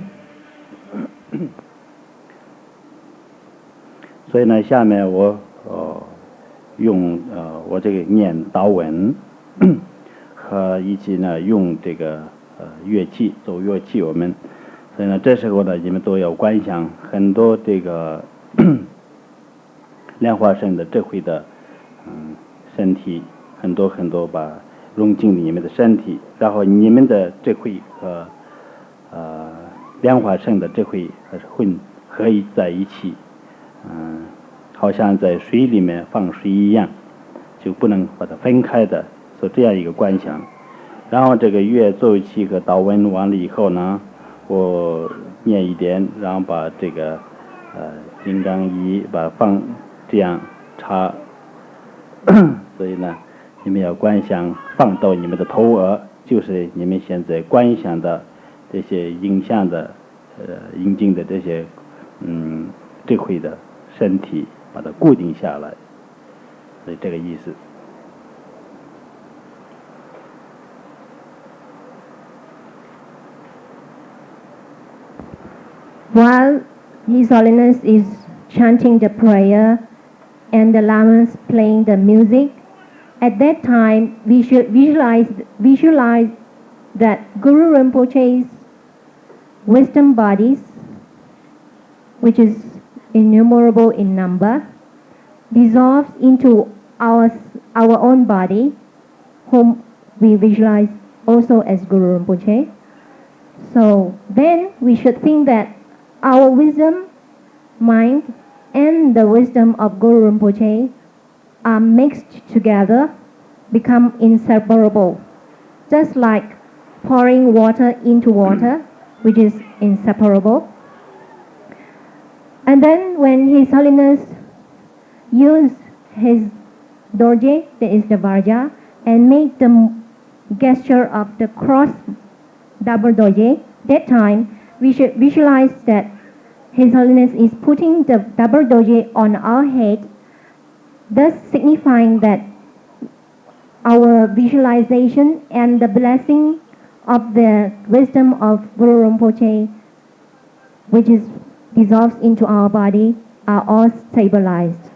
所以呢，下面我用我这个念祷文和一起呢用这个乐器奏乐器，我们。所以呢，这时候呢，你们都要观想很多这个莲花生的智慧的身体，很多把融进你们的身体，然后你们的智慧和莲花生的智慧混合在一起，好像在水里面放水一样，就不能把它分开的，做这样一个观想。然后这个乐奏器和祷文完了以后呢，我念一点，然后把这个金刚衣把放这样插，所以呢，你们要观想放到你们的头额，就是你们现在观想的这些影像的引进的这些智慧的身体，把它固定下来，所以这个意思。While His Holiness is chanting the prayer and the lamas playing the music, at that time we should visualize that Guru Rinpoche's wisdom bodies, which is innumerable in number, dissolves into our own body, whom we visualize also as Guru Rinpoche. So then we should think that our wisdom, mind, and the wisdom of Guru Rinpoche are mixed together, become inseparable, just like pouring water into water, which is inseparable. And then when His Holiness used his dorje, that is the varja, and make the gesture of the cross double dorje, that time we should visualize that His Holiness is putting the double dorje on our head, thus signifying that our visualization and the blessing of the wisdom of Guru Rinpoche, which is dissolves into our body, are all stabilized.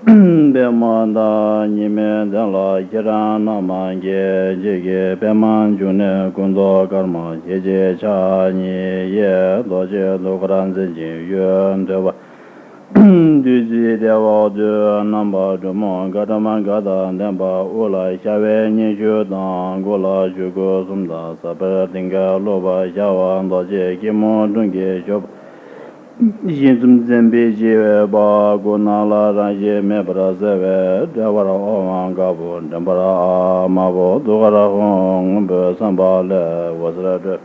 Bemanda Nimen la Kirana Mange Jige Beman June Gundo Karma Jeje Chani Ye Doje Dokran Zenji Yuen Deva Duji Deva Du Namba Dumon Gadaman Gada Nemba Ula Shave Nishu Dan Gula Jugo Sumda Sabar Dinga Loba Shawan Doje Kimo Dungi Job Yinzum Zembi Jive Ba Gunala Raje Mebra Zeve Devara Oman Gabu Dambara Amabo Dugara Hong Sambale Wasra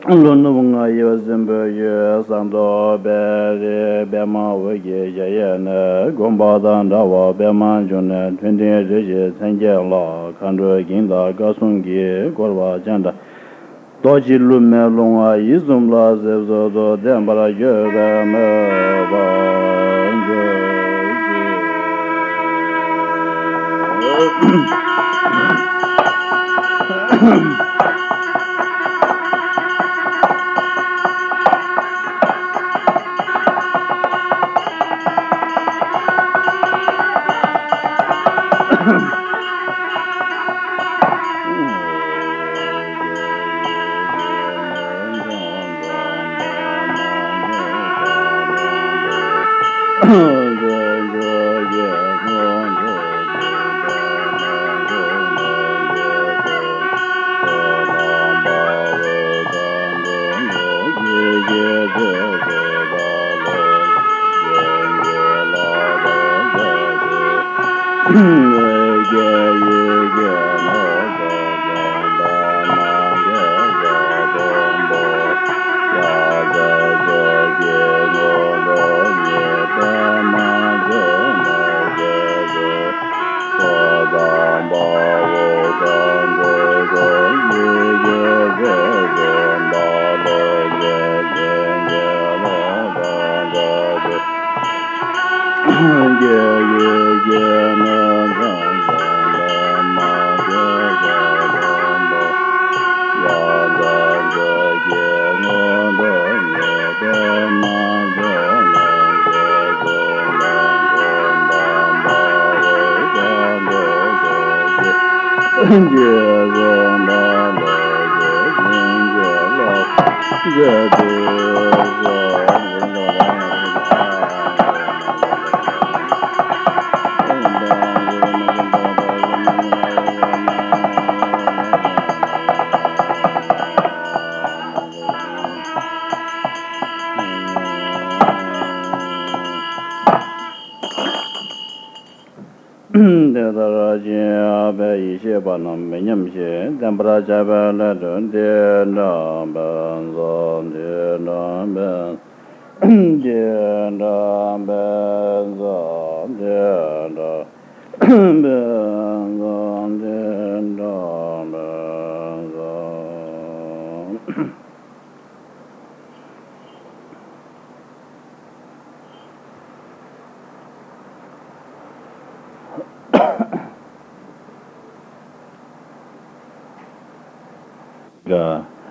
Lununga Yozimbe Sando Beri Bema Wigi Jayene Gombadan Dawa Beman June 20 Riji Tenjela Kandru Ginda Gasungi Gorba Janda Doji lume lunga izum la zevzo do dembara yoga me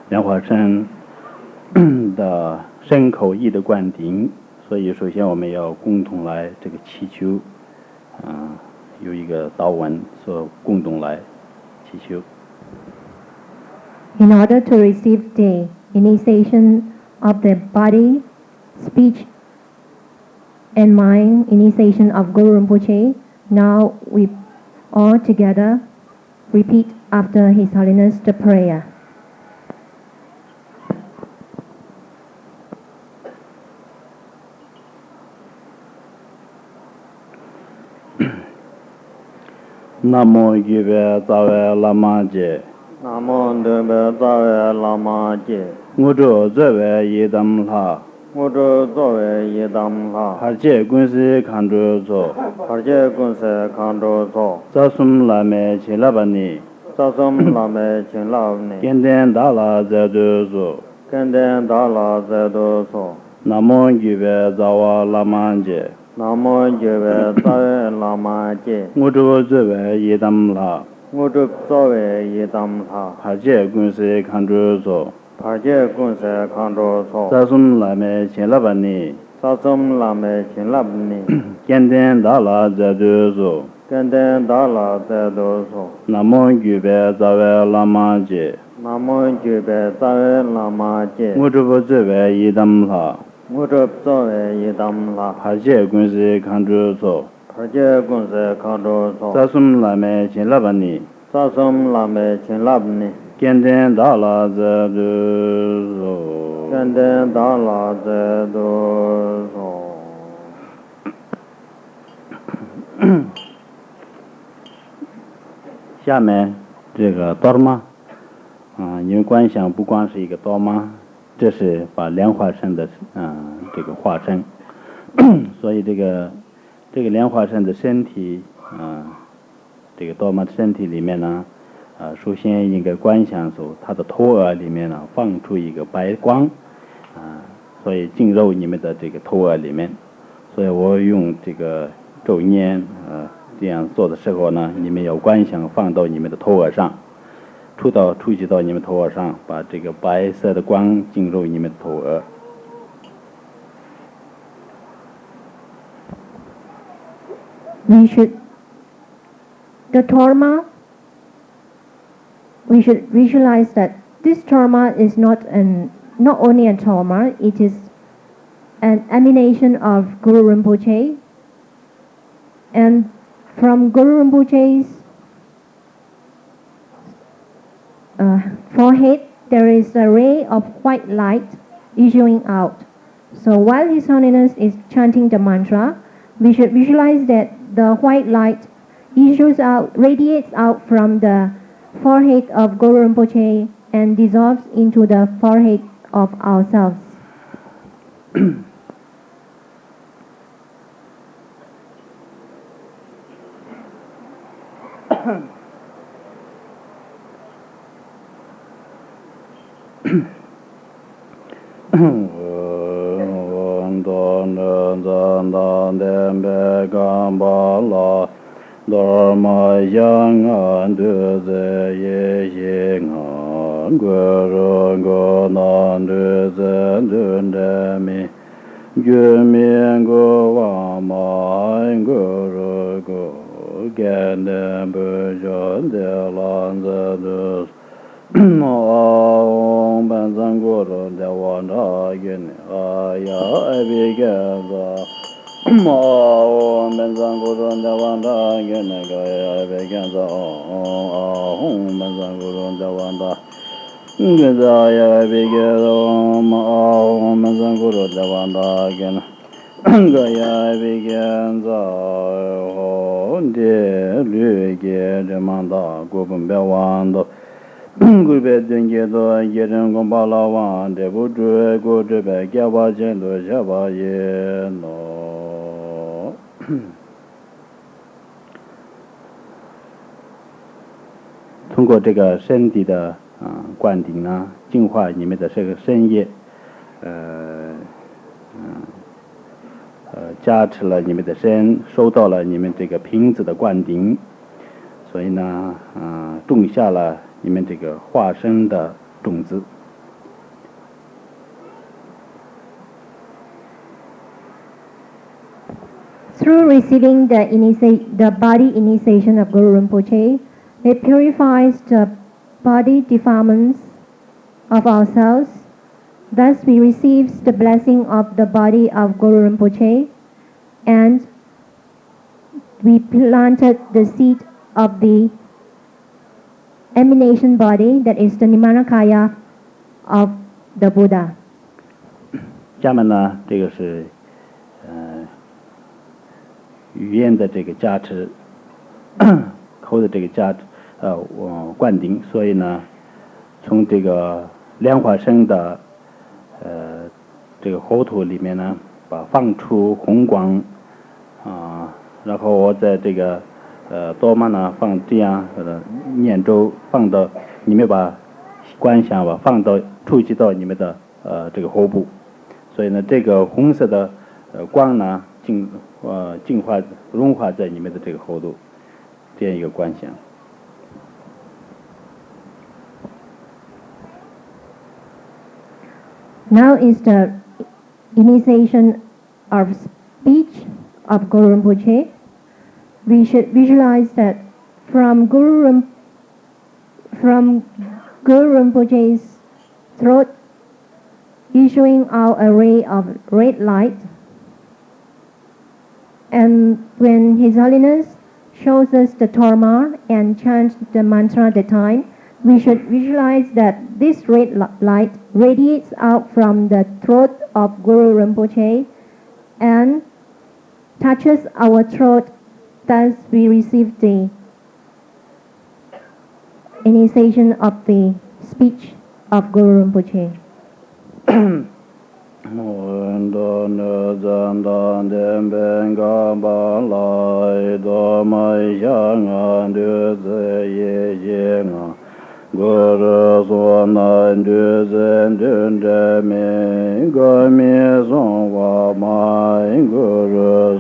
莲花生的身口意的灌顶，所以首先我们要共同来这个祈求，有一个祷文，说共同来祈求。in order to receive the initiation of the body, speech, and mind initiation of Guru Rinpoche. Now we all together repeat after His Holiness the prayer. Namo Gyube Tsawe Lama Je Namo Debe Tsawe Lama Je Ngudu Zewe Yidam La Ngudu Zowe Yidam La Harje Gunsi Khandru Zo Harje Gunse Khandru Zo Zasum Lame Chilabani Sasum Lame Chinlavni Genden Dala Zedu Zo Kenden Dala Zedu So Namo Gyube Tsawa Lama Je Namo Debe Tsawe Lama Je Ngudu Zewe Yidam La Ngudu Zowe Yidam La Harje Gunsi Khandru Zo Harje Gunse Khandru So Zasum Lame Chilabani Sasum Lame Chinlavni Genden Dala Zedu Zo Kenden Dala Zedu So Namo Gyube Tsawe Lama Je Namo Debe Tsawe Lama Je Ngudu Zewe Yidam La Ngudu Zowe Yidam La Harje Gunsi Khandru Zo Harje Gunse Khandru So Zasum Lame Chilabani Sasum Lame Chinlavni Genden Dala Zedu Zo Kenden Dala Zedu So 下面这个多玛因为观想不光是一个多玛，这是把莲花生的这个化身，所以这个莲花生的身体这个多玛的身体里面呢首先应该观想出它的头额里面呢放出一个白光所以进入你们的这个头额里面，所以我用这个咒念这样做的时候呢，你们要观想放到你们的头额上，出去到你们头额上，把这个白色的光进入你们的头额。We should visualize that this trauma is not only a trauma, it is an emanation of Guru Rinpoche, and from Guru Rinpoche's forehead there is a ray of white light issuing out. So while His Holiness is chanting the mantra, we should visualize that the white light radiates out from the forehead of Guru Rinpoche and dissolves into the forehead of ourselves. Dharma yang an du ze ye xing an gu ru gu nan du zen dun de mi gu mi gu wa ma gu ru gu gen den bu zhen de lan ze du ma ong ban zang gu ru de wan da yin a ya ai bi gen za ma ben zang gu ron da wan da ge ne ga ya be gen za hong ben zang gu ron da wan da ge za ya be ge ma ben zang gu ron da wan da ge ne ga ya be gen za hong de lu ge de man da gu ben be wan da gu be den ge do ge ren gong ba la wan de bu zhe gu zhe be ge ba jian de xia ba ye no 通过这个身体的灌顶呢，净化你们的这个身业，加持了你们的身，收到了你们这个瓶子的灌顶，所以呢，种下了你们这个化身的种子。 Through receiving the body initiation of Guru Rinpoche, it purifies the body defilements of ourselves. Thus we receive the blessing of the body of Guru Rinpoche, and we planted the seed of the emanation body, that is the Nimanakaya of the Buddha. 下面呢，这个是语言的这个加持，口的这个加持，灌顶。所以呢，从这个莲花生的这个喉头里面呢，放出红光然后我在这个多玛呢放这样念咒，放到你们把观想放到触及到你们的这个喉部。所以呢，这个红色的光呢净化融化在你们的这个喉头，这样一个观想。Now is the initiation of speech of Guru Rinpoche. We should visualize that from Guru Rinpoche's throat issuing out a ray of red light. And when His Holiness shows us the torma and chants the mantra at the time, we should visualize that this red light radiates out from the throat of Guru Rinpoche and touches our throat. Thus we receive the initiation of the speech of Guru Rinpoche. Guru Sonan Du Zen Dun De Mi Gami Song Wa Mai Guru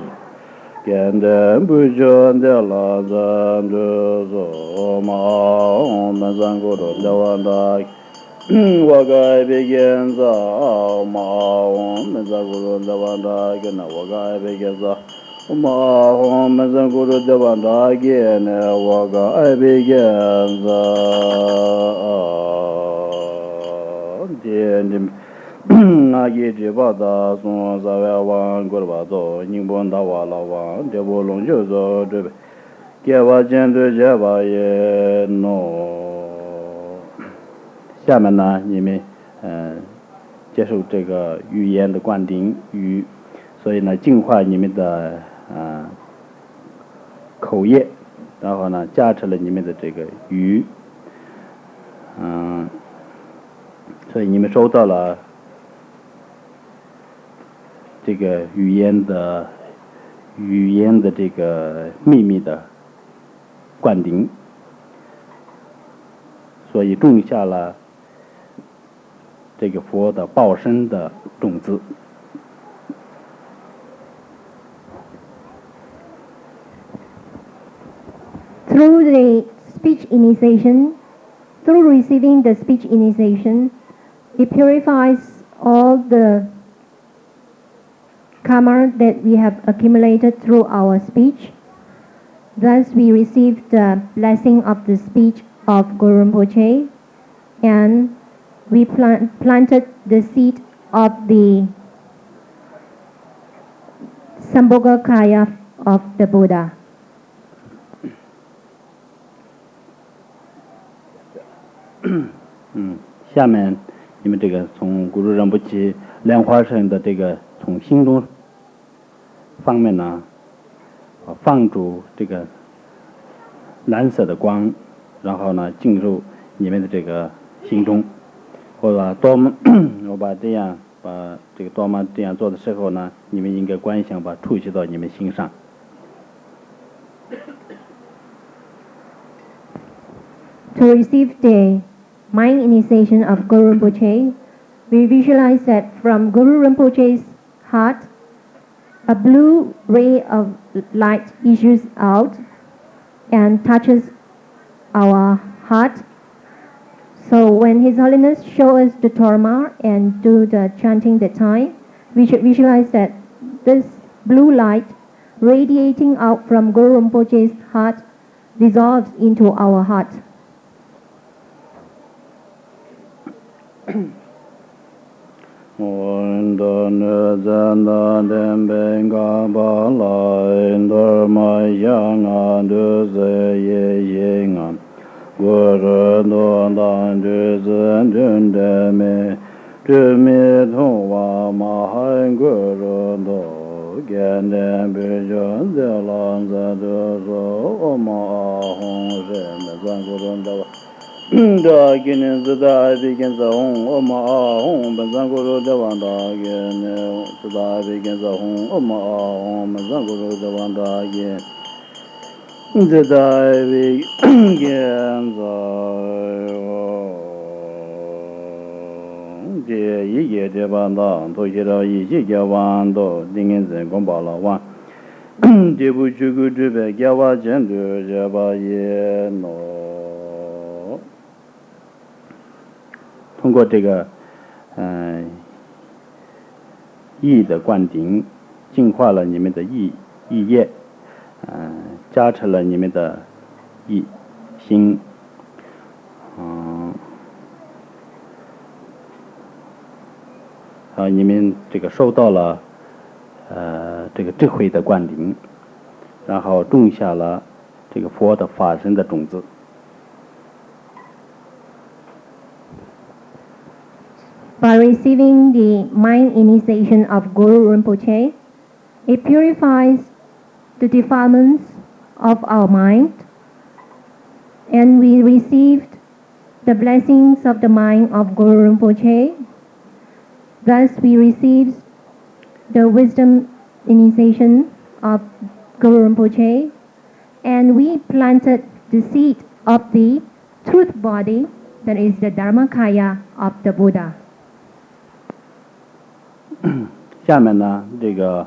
Kenden Bujon De La Zan Du So Ma Om Zan Guru De Wan Da Wa Gai Begin Za Ma Om Zan Guru De Wan Da Gena Wa Gai Begin Za Ma Om Zan Guru De Wan Da Gena Wa Gai Begin Za Na ye ji ba da song za wa wang gu ba zo ning bon da wa la wang de bo long ju zo de ge wa jian de jie ba ye no。下面呢，你们接受这个语言的灌顶语，所以呢，净化你们的口业，然后呢，加持了你们的这个语，所以你们收到了这个语言的这个秘密的灌顶，所以种下了这个佛的报身的种子。Through the speech initiation, through receiving the speech initiation, it purifies all the karma that we have accumulated through our speech. Thus we receive the blessing of the speech of Guru Rinpoche, and we planted the seed of the Sambhogakaya of the Buddha. 下面你们这个从古鲁仁波齐莲花生的这个从心中方面呢，放逐这个蓝色的光，然后呢进入你们的这个心中，或者多么我把这个多么这样做的时候呢，你们应该观想把触及到你们心上。To receive the mind initiation of Guru Rinpoche, we visualize that from Guru Rinpoche's heart, a blue ray of light issues out and touches our heart. So when His Holiness shows us the torma and do the chanting that time, we should visualize that this blue light radiating out from Guru Rinpoche's heart dissolves into our heart. Om Dana Zana Demben Gabala Indorma Yang Duze Ye Yingan Guru Dondan Duzen Dundeme Dumi Tongwa Mahan Guru Do Genden Bijon Zelan Zaduzo Oma Ahong Shem Zan Guru Dawa Da ginin zida bigin za hong oma hong banzan guru da wanda gin zida bigin za hong oma hong banzan guru da wanda gin zida bigin za de yi ye de ban da to ji da yi ji ge wan do dingin zen gong ba la wan de bu ju gu ju be ge wa jen de je ba ye no 通过这个意的灌顶，净化了你们的意业，加持了你们的意心，你们这个收到了这个智慧的灌顶，然后种下了这个佛的法身的种子。 By receiving the mind initiation of Guru Rinpoche, it purifies the defilements of our mind, and we received the blessings of the mind of Guru Rinpoche. Thus, we received the wisdom initiation of Guru Rinpoche, and we planted the seed of the truth body, that is the Dharmakaya of the Buddha. 下面呢，这个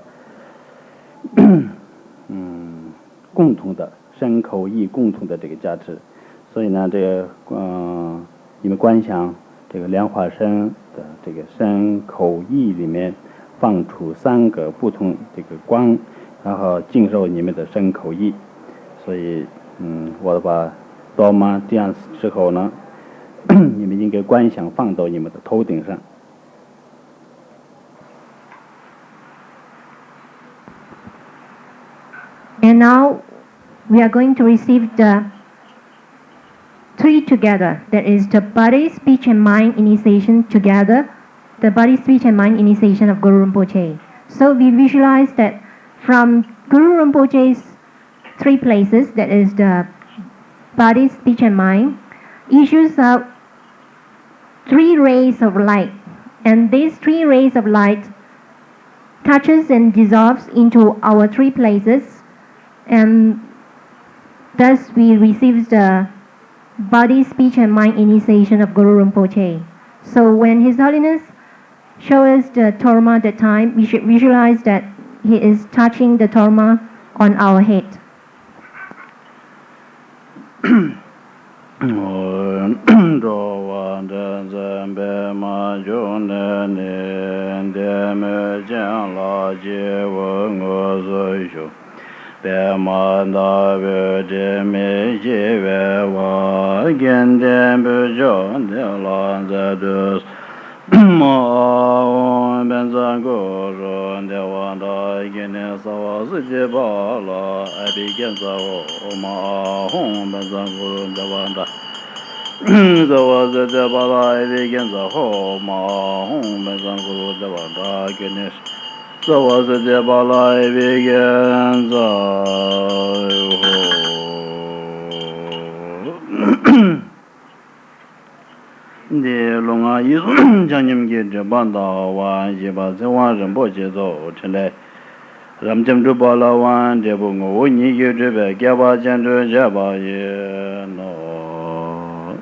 共同的身口意共同的这个加持，所以呢，这个你们观想这个莲花身的这个身口意里面放出3个不同这个光，然后进入你们的身口意，所以我把多玛这样之后呢，你们应该观想放到你们的头顶上。 And now we are going to receive the 3 together. That is the body, speech, and mind initiation together. The body, speech, and mind initiation of Guru Rinpoche. So we visualize that from Guru Rinpoche's 3 places, that is the body, speech, and mind, issues out 3 rays of light. And these 3 rays of light touches and dissolves into our 3 places. And thus we receive the body, speech, and mind initiation of Guru Rinpoche. So when His Holiness shows us the torma that time, we should visualize that He is touching the torma on our head. Bemanda Vede Me Jive Wa Genden Bujon De Lan Zadus Ma Benzan Goro De Wanda Genen Sawa Suje Bala Abi Genza Ma Hong Benzan Goro De Wanda Zawa Suje Bala Abi Genza Ma Hong Benzan Goro De Wanda Genen So was it the balai begins the longa is Janim get the banda one, Jiba, the one and Bojezo, Chile. Ramjam to Bala one, Debungo, when you get to the Gaba Gender Jaba, no.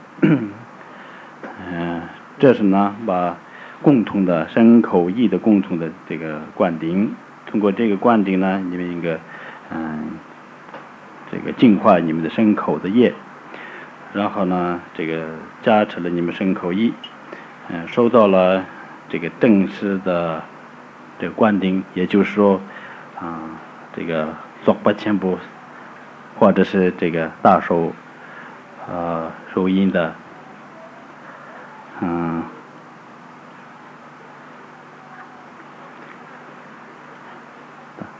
Just not by 共同的身口意的共同的这个灌顶，通过这个灌顶呢，你们应该这个净化你们的身口的业，然后呢，这个加持了你们身口意，收到了这个正式的这个灌顶，也就是说这个左八千部或者是这个大手收音的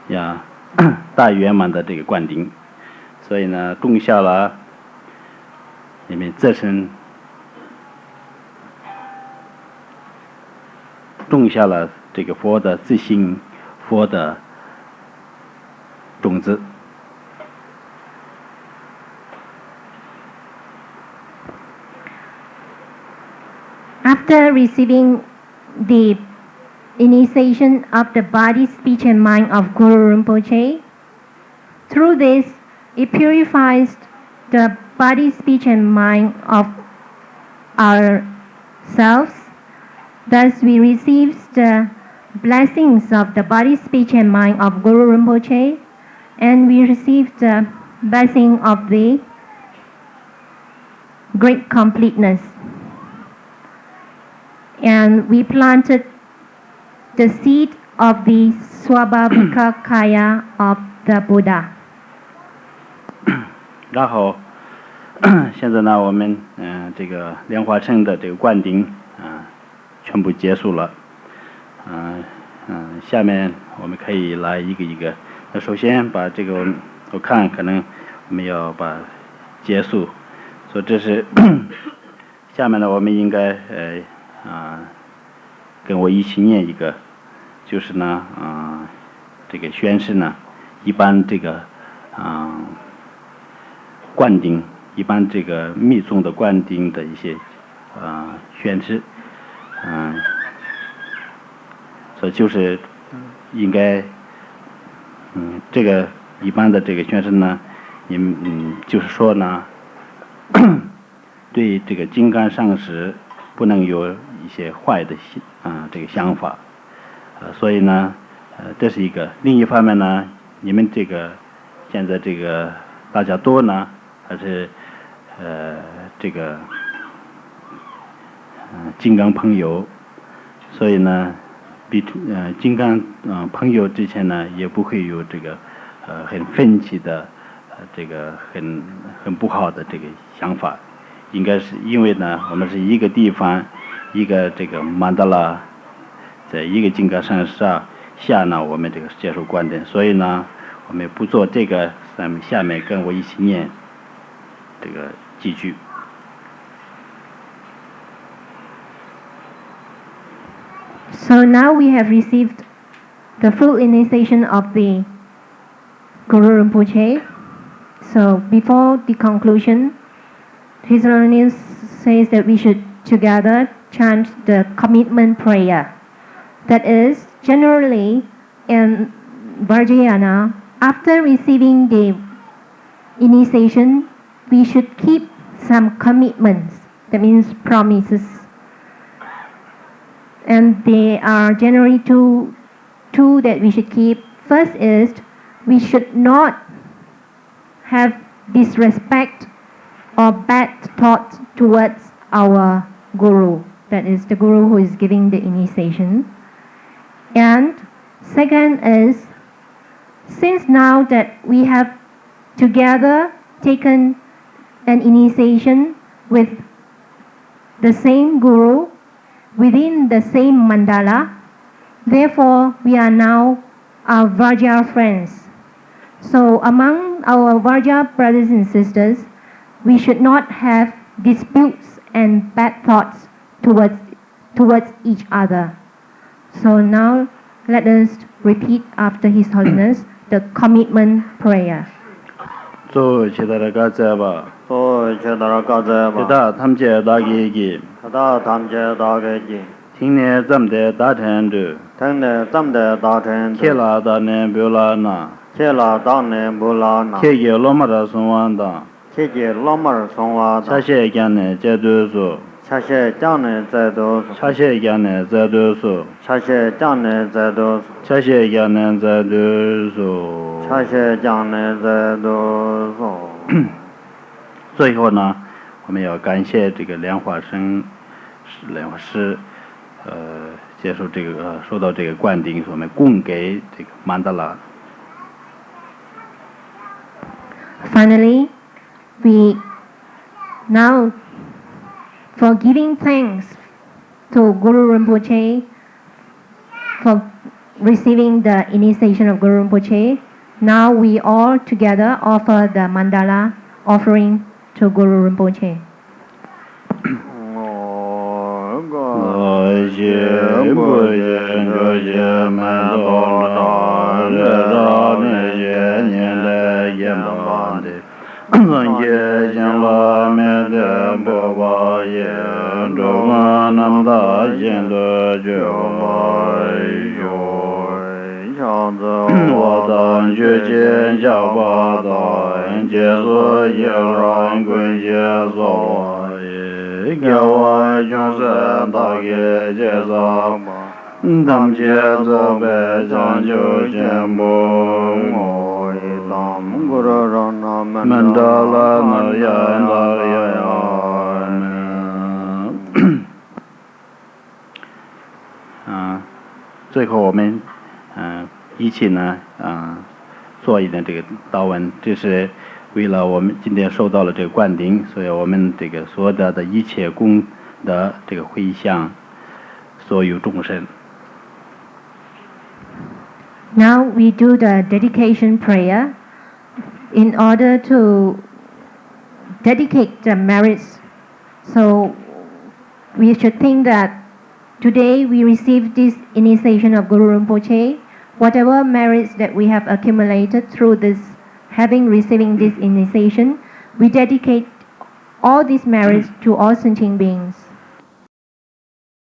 呀大圆满的这个灌顶，所以呢，种下了你们自身种下了这个佛的自信、佛的种子。After receiving the initiation of the body, speech, and mind of Guru Rinpoche, through this, it purifies the body, speech, and mind of ourselves. Thus, we receive the blessings of the body, speech, and mind of Guru Rinpoche, and we receive the blessing of the great completeness. And we planted the seed of the Swabhavika Kaya of the Buddha. 然后现在呢，我们这个莲花城的这个灌顶全部结束了。下面我们可以来一个一个。那首先把这个我看可能我们要把结束，所以这是下面呢我们应该跟我一起念一个，就是呢这个宣誓呢，一般这个灌顶，一般这个密宗的灌顶的一些宣誓，所以就是应该这个一般的这个宣誓呢，就是说呢对这个金刚上师不能有一些坏的这个想法，所以呢这是一个。另一方面呢，你们这个现在这个大家多呢，还是这个金刚朋友，所以呢比金刚朋友之前呢也不会有这个很分歧的这个很不好的这个想法。应该是因为呢我们是一个地方一个这个曼达拉，在一个金刚上下呢我们这个接受观点，所以呢我们不做这个，咱们下面跟我一起念这个几句。So now we have received the full initiation of the Guru Rinpoche. So before the conclusion, His Holiness says that we should together chant the commitment prayer. That is, generally in Vajrayana, after receiving the initiation, we should keep some commitments. That means promises. And there are generally two that we should keep. First is we should not have disrespect or bad thoughts towards our guru, that is the guru who is giving the initiation. And second is, since now that we have together taken an initiation with the same guru within the same mandala, therefore we are now our Vajra friends. So among our Vajra brothers and sisters, we should not have disputes and bad thoughts towards each other. So now let us repeat after His Holiness the commitment prayer. 做其他的嘎在吧，做切达嘎在其吧，他他们家打给给，他打他们家打给你，听呢咱们的打成的，听的咱们的打成，切拉打呢不拉那，切拉打呢不拉那，切给老马的送完的，切给老妹儿送娃茶的，些讲呢在多数，茶些讲呢在多数，茶些讲呢在多数，茶些讲呢在多数，茶些讲呢在多数。茶些讲呢在多数。最后呢，我们要感谢这个莲花师，接受这个受到这个灌顶，我们供给这个曼达拉。Finally, we now, for giving thanks to Guru Rinpoche for receiving the initiation of Guru Rinpoche, now we all together offer the mandala offering to Guru Rinpoche.啊，最后我们一起呢做一点这个祷文，这是为了我们今天受到了这个灌顶，所以我们这个所得的一切功德这个回向所有众生。Now we do the dedication prayer in order to dedicate the merits. So we should think that today we receive this initiation of Guru Rinpoche. Whatever merits that we have accumulated through this, receiving this initiation, we dedicate all these merits to all sentient beings.